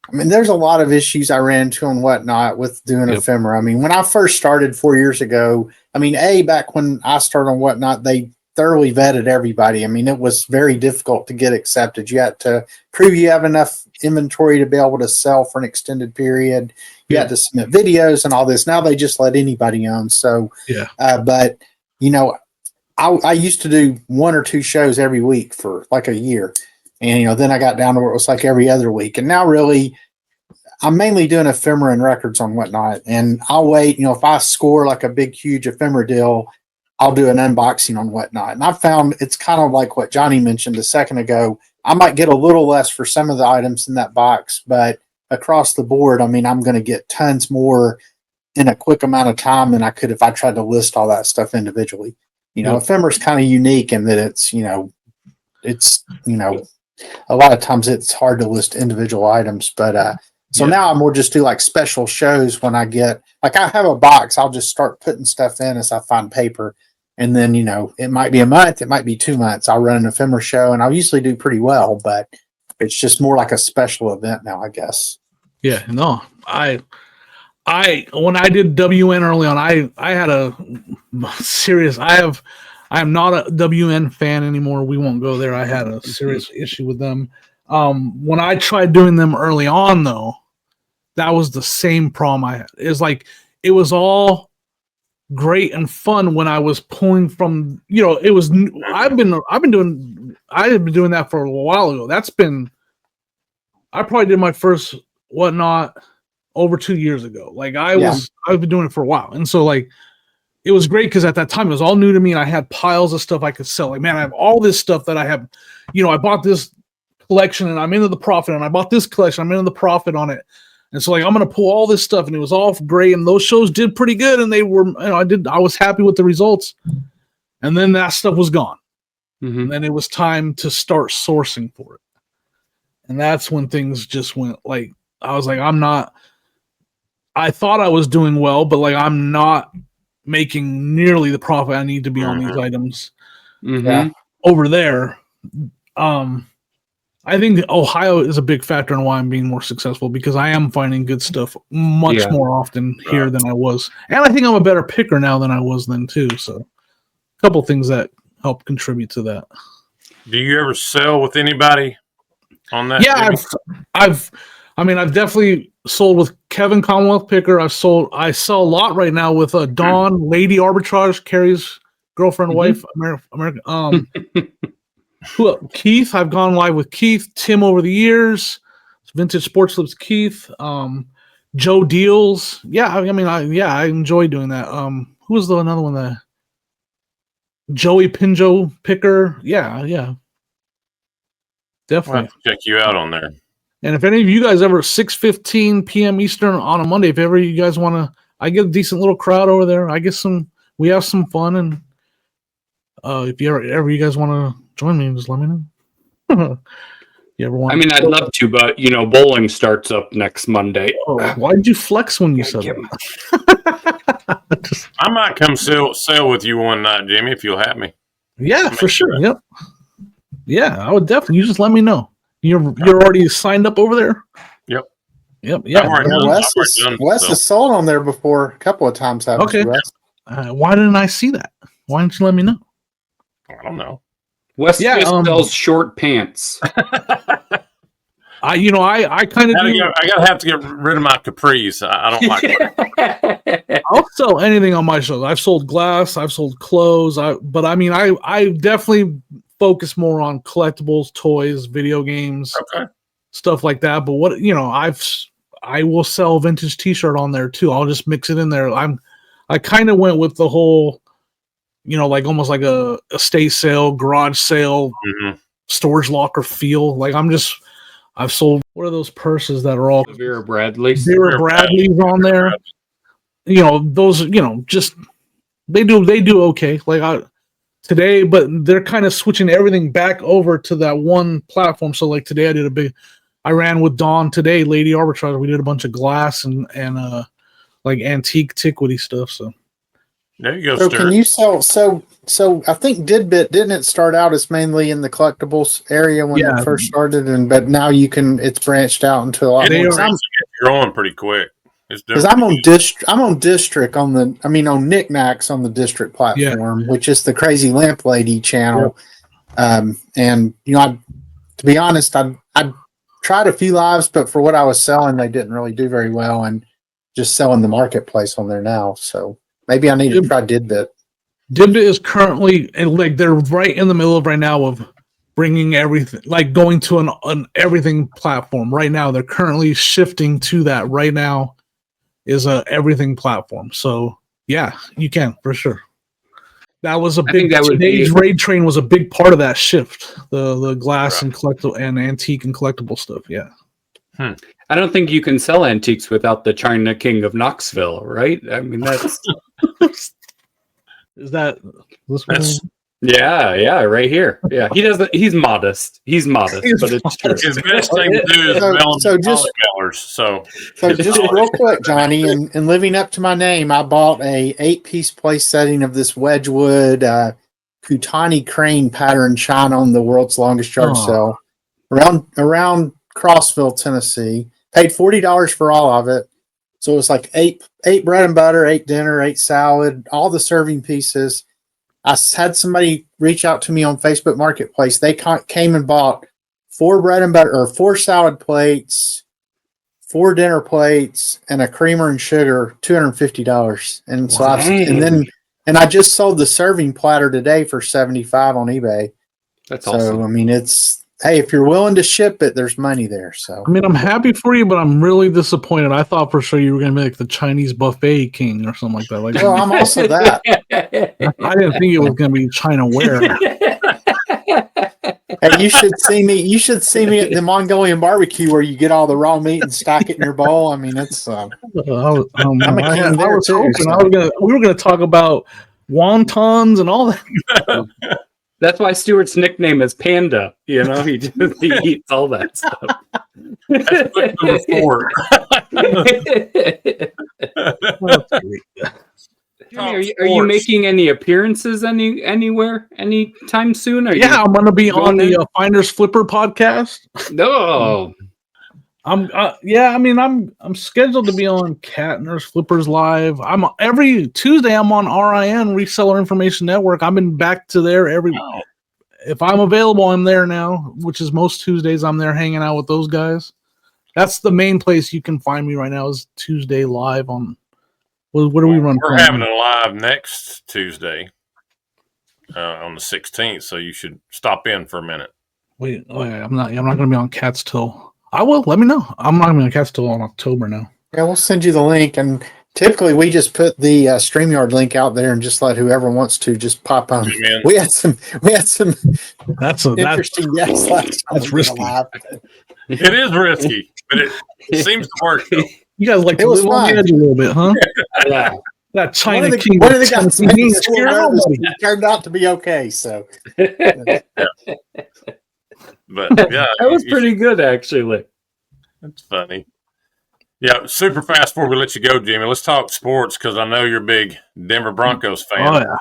I mean, there's a lot of issues I ran into and whatnot with doing ephemera. I mean, when I first started 4 years ago, back when I started on Whatnot, they thoroughly vetted everybody. I mean, it was very difficult to get accepted. You had to prove you have enough inventory to be able to sell for an extended period. You had to submit videos and all this. Now they just let anybody on. So, but I used to do 1 or 2 shows every week for like a year. And, then I got down to where it was like every other week. And now really I'm mainly doing ephemera and records on Whatnot. And I'll wait, if I score like a big, huge ephemera deal, I'll do an unboxing on Whatnot. And I found it's kind of like what Johnny mentioned a second ago. I might get a little less for some of the items in that box, but across the board, I'm going to get tons more in a quick amount of time than I could if I tried to list all that stuff individually. Ephemera is kind of unique in that it's a lot of times it's hard to list individual items, but now I more just do like special shows when I get, like I have a box, I'll just start putting stuff in as I find paper. And then, it might be a month, it might be 2 months. I'll run an ephemera show and I'll usually do pretty well, but it's just more like a special event now, I guess.
Yeah, no, when I did WN early on, I had a serious, I am not a WN fan anymore. We won't go there. I had a serious issue with them. When I tried doing them early on, though, that was the same problem I had. It's like, it was all great and fun when I was pulling from, it was, I had been doing that for a while ago. I probably did my first Whatnot over 2 years ago. Like I've been doing it for a while. And so like, it was great because at that time it was all new to me and I had piles of stuff I could sell. Like, man, I have all this stuff that I have, I bought this collection and I'm into the profit, and I bought this collection, I'm into the profit on it. And so like, I'm going to pull all this stuff, and it was all great. And those shows did pretty good. And they were, I was happy with the results. And then that stuff was gone. And then it was time to start sourcing for it. And that's when things just went like, I was like, I thought I was doing well, but like, I'm not making nearly the profit I need to be on these items over there. I think Ohio is a big factor in why I'm being more successful, because I am finding good stuff much more often here than I was. And I think I'm a better picker now than I was then too. So a couple things that help contribute to that.
Do you ever sell with anybody on that?
Yeah, I've definitely sold with Kevin Commonwealth Picker. I sell a lot right now with Dawn, Lady Arbitrage, Carrie's girlfriend, wife, American. Keith, I've gone live with Keith, Tim over the years. Vintage Sports Clips, Keith, Joe Deals. Yeah, I enjoy doing that. Who was another one that Joey Pinjo Picker? Yeah. Definitely.
I'll have to check you out on there.
And if any of you guys ever 6:15 p.m. Eastern on a Monday, if ever you guys want to, I get a decent little crowd over there. We have some fun, and if you ever you guys want to join me, just let me know. You ever want?
I'd love to, but bowling starts up next Monday.
Oh, why did you flex when you said that?
I might come sail with you one night, Jimmy, if you'll have me.
Yeah, for sure. Yep. Yeah, I would definitely. You just let me know. You're already signed up over there.
Yep.
Yeah.
I've already done- I've already done,
Wes
so.
has sold on there before a couple of times. Haven't
Okay.
you, Wes?
Why didn't I see that? Why didn't you let me know?
I don't know.
Wes
Yeah,
just sells short pants.
I kind of do.
I gotta have to get rid of my capris. I don't like it.
I'll sell anything on my show. I've sold glass, I've sold clothes, but I definitely focus more on collectibles, toys, video games,
Okay.
stuff like that. But what I will sell vintage T-shirt on there too. I'll just mix it in there. I kind of went with the whole, like almost like a estate sale, garage sale, storage locker feel. Like I've sold, what are those purses that are all
Vera Bradley's.
Vera Bradley's on there? Those, just they do okay. Like today, but they're kind of switching everything back over to that one platform. So like today I ran with Dawn today, Lady Arbitrage. We did a bunch of glass and like antiquity stuff. So
there you go.
So
Stewart.
can you sell? So I think Didbit didn't it start out as mainly in the collectibles area when it first started, but now it's branched out into a lot more.
It's growing pretty quick.
Because I'm on District on Knickknacks on the District platform, which is the Crazy Lamp Lady channel. And to be honest, I tried a few lives, but for what I was selling, they didn't really do very well, and just selling the marketplace on there now. So maybe I need to try Didbit.
Dibda is currently, and like they're right in the middle of right now of bringing everything, like going to an everything platform right now. They're currently shifting to that right now is a everything platform. So yeah, you can for sure. That was today's raid train was a big part of that shift. The glass and collectible and antique and collectible stuff. Yeah.
I don't think you can sell antiques without the China King of Knoxville, right? I mean, that's
is that this one?
That's
right here. Yeah, he's modest. He's modest, but it's true.
his best thing to do is mailers. So
just real quick, Johnny, and living up to my name, I bought a 8-piece place setting of this Wedgwood Kutani crane pattern china on the world's longest yard sale around Crossville, Tennessee. Paid $40 for all of it. So it was like eight bread and butter, 8 dinner, 8 salad, all the serving pieces. I had somebody reach out to me on Facebook Marketplace. They came and bought 4 bread and butter or 4 salad plates, 4 dinner plates, and a creamer and sugar, $250. And so I just sold the serving platter today for $75 on eBay.
That's awesome.
I mean, hey, if you're willing to ship it, there's money there. So
I mean, I'm happy for you, but I'm really disappointed. I thought for sure you were going to be like the Chinese buffet king or something like that. Like,
well, I'm also that.
I didn't think it was going to be China ware.
Hey, you should see me. You should see me at the Mongolian barbecue where you get all the raw meat and stack it in your bowl. I mean, it's. I'm a king there too.
We were going to talk about wontons and all that.
That's why Stewart's nickname is Panda. He eats all that stuff.
that's quick number 4.
Are you making any appearances anywhere anytime soon?
I'm going to be on the Finders Flipper podcast.
No.
I'm scheduled to be on Finders Flippers Live. Every Tuesday I'm on RIN Reseller Information Network. I've been back to there if I'm available, I'm there now, which is most Tuesdays I'm there hanging out with those guys. That's the main place you can find me right now is Tuesday live on what do we run?
We're having a live next Tuesday on the 16th, so you should stop in for a minute.
Wait, I'm not going to be on Cats till. I will. Let me know. I'm not going to be on Cats till in October now.
Yeah, we'll send you the link, and typically we just put the StreamYard link out there and just let whoever wants to just pop on.
Amen.
We had some
That's
interesting guests last time.
That's risky.
It is risky, but it seems to work. Though.
You guys like to live on the edge a little bit, huh?
Yeah.
That China King.
One of the guys turned out to be okay. So,
but yeah,
that was pretty good actually.
That's funny. Yeah, super fast before we let you go, Jimmy. Let's talk sports because I know you're a big Denver Broncos fan.
Oh yeah.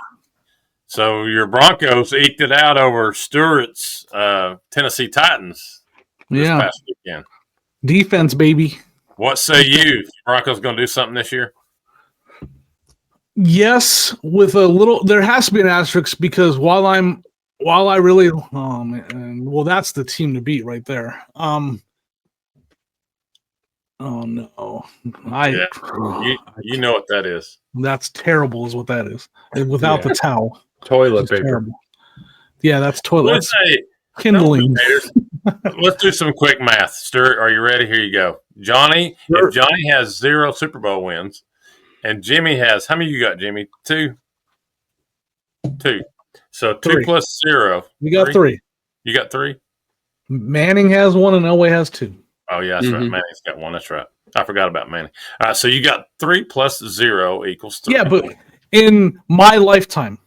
So your Broncos eked it out over Stewart's Tennessee Titans this past weekend.
Defense, baby.
What say you? Broncos going to do something this year?
Yes, with a little. There has to be an asterisk because while I really, oh man, well, that's the team to beat right there. Oh no,
you know what that is.
That's terrible, is what that is. Without the towel,
toilet paper.
Terrible. Yeah, that's toilet.
Let's say
kindling.
Let's do some quick math. Stewart, are you ready? Here you go. Johnny,
Sure.
If Johnny has 0 Super Bowl wins, and Jimmy has, how many you got, Jimmy? 2. So 2 plus 0.
We got 3.
You got 3?
Manning has 1 and Elway has 2.
Oh, yeah, that's right. Manning's got 1. That's right. I forgot about Manning. All right, so you got 3 plus 0 equals 3.
Yeah, but in my lifetime.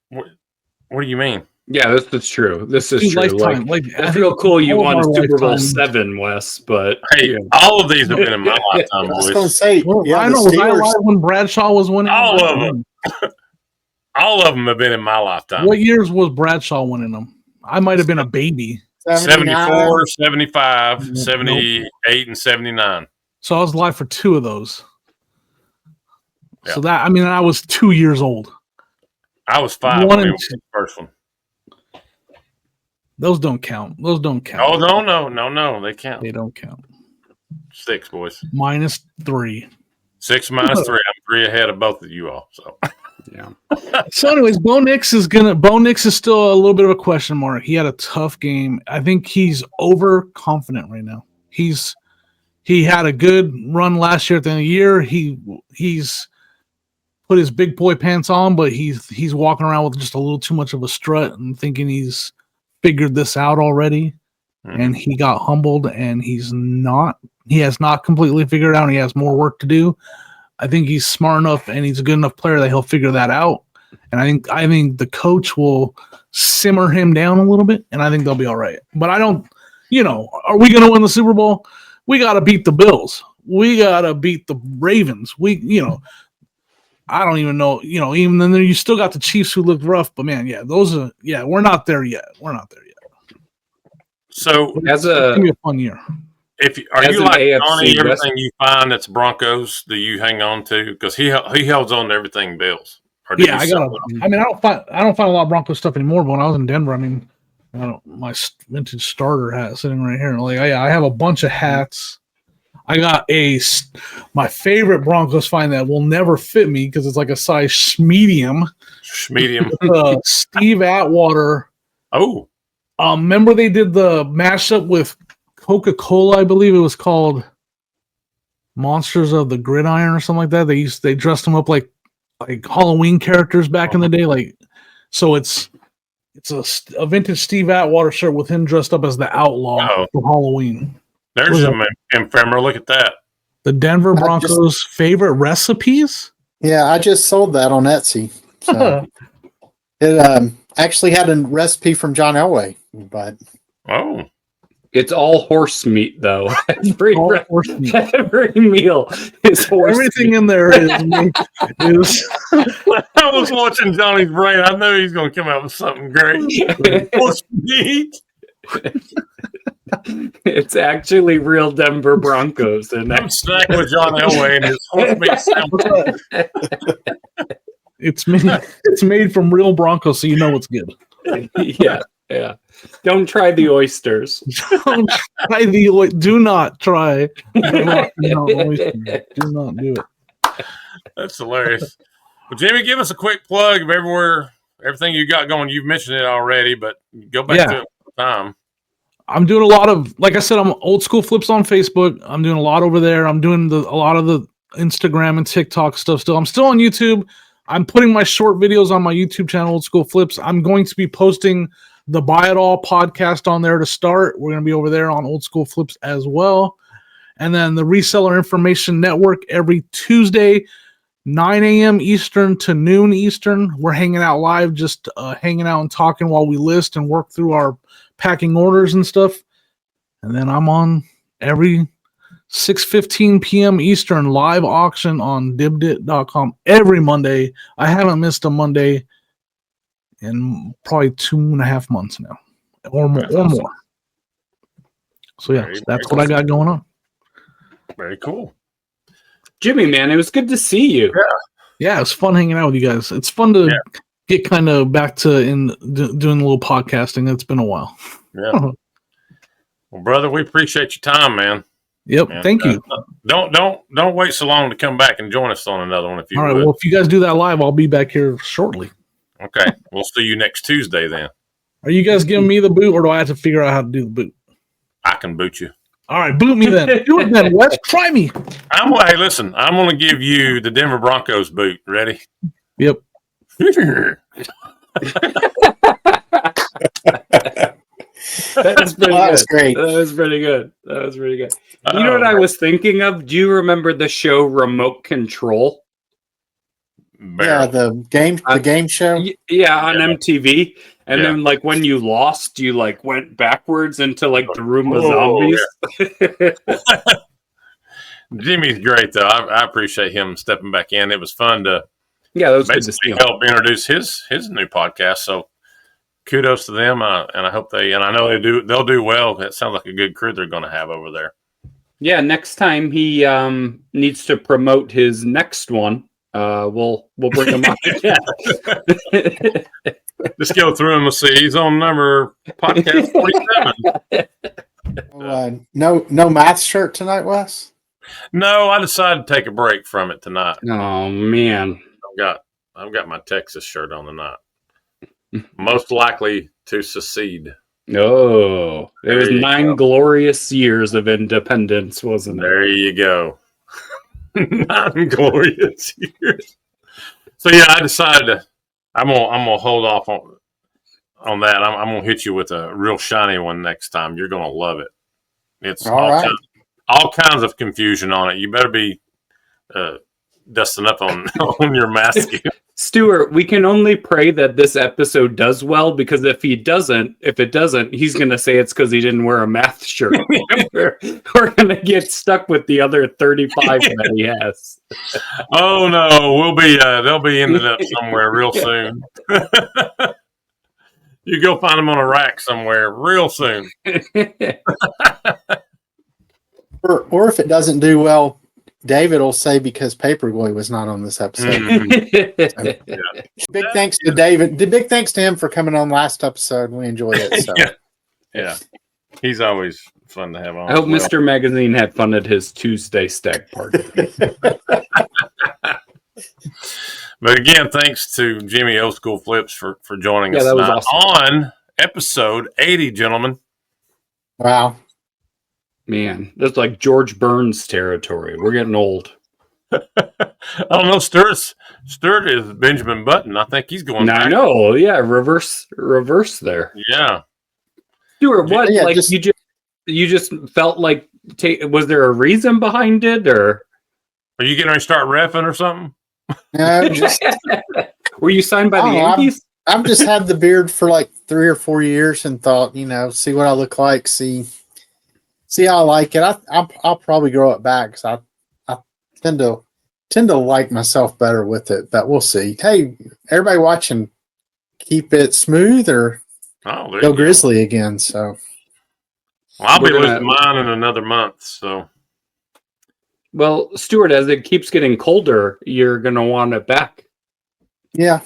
What do you mean?
Yeah, this is true. This is true.
Lifetime.
It's real cool you won Super Bowl 7, Wes, but
hey, all of these have been in my lifetime, boys.
I was going to say,
I know. Was I alive when Bradshaw was winning?
All of them. All of them have been in my lifetime.
What years was Bradshaw winning them? I might have been a baby.
74, 75, 78, and 79.
So I was alive for 2 of those.
Yeah.
So that, I mean, I was 2 years old.
I was 5 when we won the first one.
Those don't count.
Oh, no. They count.
They don't count.
6, boys.
-3.
6 minus 3. I'm 3 ahead of both of you all. So,
yeah.
So, anyways, Bo Nix is still a little bit of a question mark. He had a tough game. I think he's overconfident right now. He had a good run last year at the end of the year. He's put his big boy pants on, but he's walking around with just a little too much of a strut and thinking he's figured this out already. And he got humbled, and he has not completely figured it out. He has more work to do. I think he's smart enough and he's a good enough player that he'll figure that out. And I think the coach will simmer him down a little bit, and I think they'll be all right. But I don't, are we going to win the Super Bowl? We got to beat the Bills. We got to beat the Ravens. I don't even know, even then you still got the Chiefs who looked rough, but man, we're not there yet.
So
it's going to be a fun year.
Are you like Johnny, everything you find that's Broncos, do you hang on to? Because he holds on to everything Bills.
I don't find a lot of Broncos stuff anymore, but when I was in Denver, my vintage starter hat sitting right here. I have a bunch of hats. I got my favorite Broncos find that will never fit me because it's like a size medium. Steve Atwater.
Oh.
Remember they did the mashup with Coca-Cola, I believe it was called Monsters of the Gridiron or something like that. They dressed them up like Halloween characters back in the day. So it's a vintage Steve Atwater shirt with him dressed up as the outlaw for Halloween.
There's some ephemera. Look at that.
The Denver Broncos' favorite recipes?
Yeah, I just sold that on Etsy. So it actually had a recipe from John Elway, but
it's all horse meat though. Every meal is horse.
Everything
meat.
in there is.
I was watching Johnny's brain. I knew he's going to come out with something great. Horse meat.
It's actually real Denver Broncos, and
I'm snacking with John Elway and his horse meat sandwich.
It's made from real Broncos, so you know it's good.
Yeah. Don't try the oysters.
Do not try. Do not do it.
That's hilarious. Well, Jimmy, give us a quick plug of everything you got going. You've mentioned it already, but go back to it for time.
I'm doing a lot of, like I said, I'm Old School Flips on Facebook. I'm doing a lot over there. I'm doing a lot of the Instagram and TikTok stuff still. I'm still on YouTube. I'm putting my short videos on my YouTube channel, Old School Flips. I'm going to be posting the Buy It All podcast on there to start. We're going to be over there on Old School Flips as well. And then the Reseller Information Network every Tuesday, 9 a.m. Eastern to noon Eastern. We're hanging out live, just hanging out and talking while we list and work through our packing orders and stuff. And then I'm on every 6:15 p.m. Eastern, live auction on dibdit.com every Monday. I haven't missed a Monday in probably 2.5 months now, or more.
That's awesome.
So yeah, that's what I got going on.
Very cool.
Jimmy, man, it was good to see you.
Yeah, it's fun hanging out with you guys. It's fun to get kind of back to doing a little podcasting. It's been a while.
Yeah. Well, brother, we appreciate your time, man.
Yep,
And,
thank you.
Don't wait so long to come back and join us on another one if you
All right,
would.
well, if you guys do that live, I'll be back here shortly.
Okay, we'll see you next Tuesday then.
Are you guys giving me the boot, or do I have to figure out how to do the boot?
I can boot you.
All right, boot me then. Do it then, Wes. Try me.
Hey, listen, I'm going to give you the Denver Broncos boot. Ready?
Yep.
That was pretty
That
good.
was great.
That was pretty good. You know what I was thinking of? Do you remember the show Remote Control?
Yeah, the game show.
Yeah, on MTV. And
Yeah.
then, like, when you lost, you, like, went backwards into, like, the room of
Whoa,
zombies.
Jimmy's great, though. I appreciate him stepping back in. It was fun to
Yeah, that was good to
basically
see.
help introduce his new podcast. So kudos to them, and I hope and I know they'll do well. It sounds like a good crew they're going to have over there.
Yeah, next time he needs to promote his next one, we'll bring him on again.
Just go through them and see. He's on number podcast 47.
No math shirt tonight, Wes?
No, I decided to take a break from it tonight.
Oh man,
I've got my Texas shirt on tonight. Most likely to secede.
oh, it was
There you
9
go.
glorious years of independence, wasn't it?
There you go. 9 glorious years. So yeah, I decided I'm gonna hold off on that. I'm gonna hit you with a real shiny one next time. You're gonna love it. It's all kinds of confusion on it. You better be dusting up on your masking.
Stuart, we can only pray that this episode does well, because if it doesn't, he's going to say it's because he didn't wear a math shirt. We're going to get stuck with the other 35 that he has.
Oh no, they'll be ended up somewhere real soon. You go find them on a rack somewhere real soon.
Or if it doesn't do well, David will say because Paperboy was not on this episode. Big thanks to David. Big thanks to him for coming on last episode. We enjoyed it. So.
Yeah. He's always fun to have on.
I hope Mr. Magazine had fun at his Tuesday stag party.
But again, thanks to Jimmy Old School Flips for joining us
that was
tonight
awesome.
on episode 80, gentlemen.
Wow.
Man, that's like George Burns territory. We're getting old.
I don't know. Stewart is Benjamin Button. I think he's going back.
I know. Yeah, reverse there.
Yeah.
Stuart, what?
Yeah,
like you just felt like? Was there a reason behind it, or
Are you getting ready to start reffing or something?
No, just
were you signed by the Yankees?
I've just had the beard for like 3 or 4 years and thought, see what I look like, see how I like it. I'll probably grow it back because I tend to like myself better with it, but we'll see. Hey, everybody watching, keep it smooth or go Grizzly again. So
I'll be losing mine in another month. So
well, Stuart, as it keeps getting colder, you're gonna want it back.
yeah,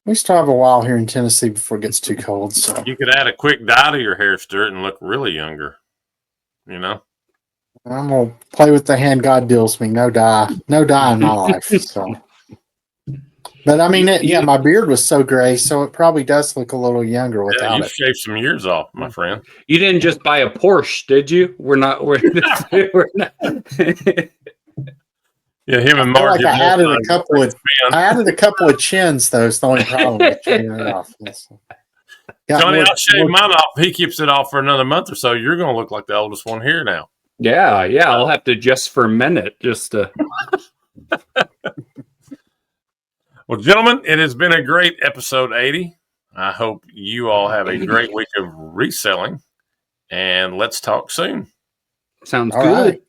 we still have a while here in Tennessee before it gets too cold. So
you could add a quick dye to your hair, Stewart, and look really younger. I'm
gonna play with the hand God deals me. No dye in my life. So, but I mean, my beard was so gray, so it probably does look a little younger without
you
it.
shaved some years off, my friend.
You didn't just buy a Porsche, did you? We're not.
Yeah, him and Mark.
I added a couple of chins, though. It's the only problem with shaving it off.
Johnny, I'll shave mine off. He keeps it off for another month or so. You're going to look like the oldest one here now.
Yeah. I'll have to just ferment it just to.
Well, gentlemen, it has been a great episode 80. I hope you all have a great week of reselling, and let's talk soon.
Sounds
All
good.
right.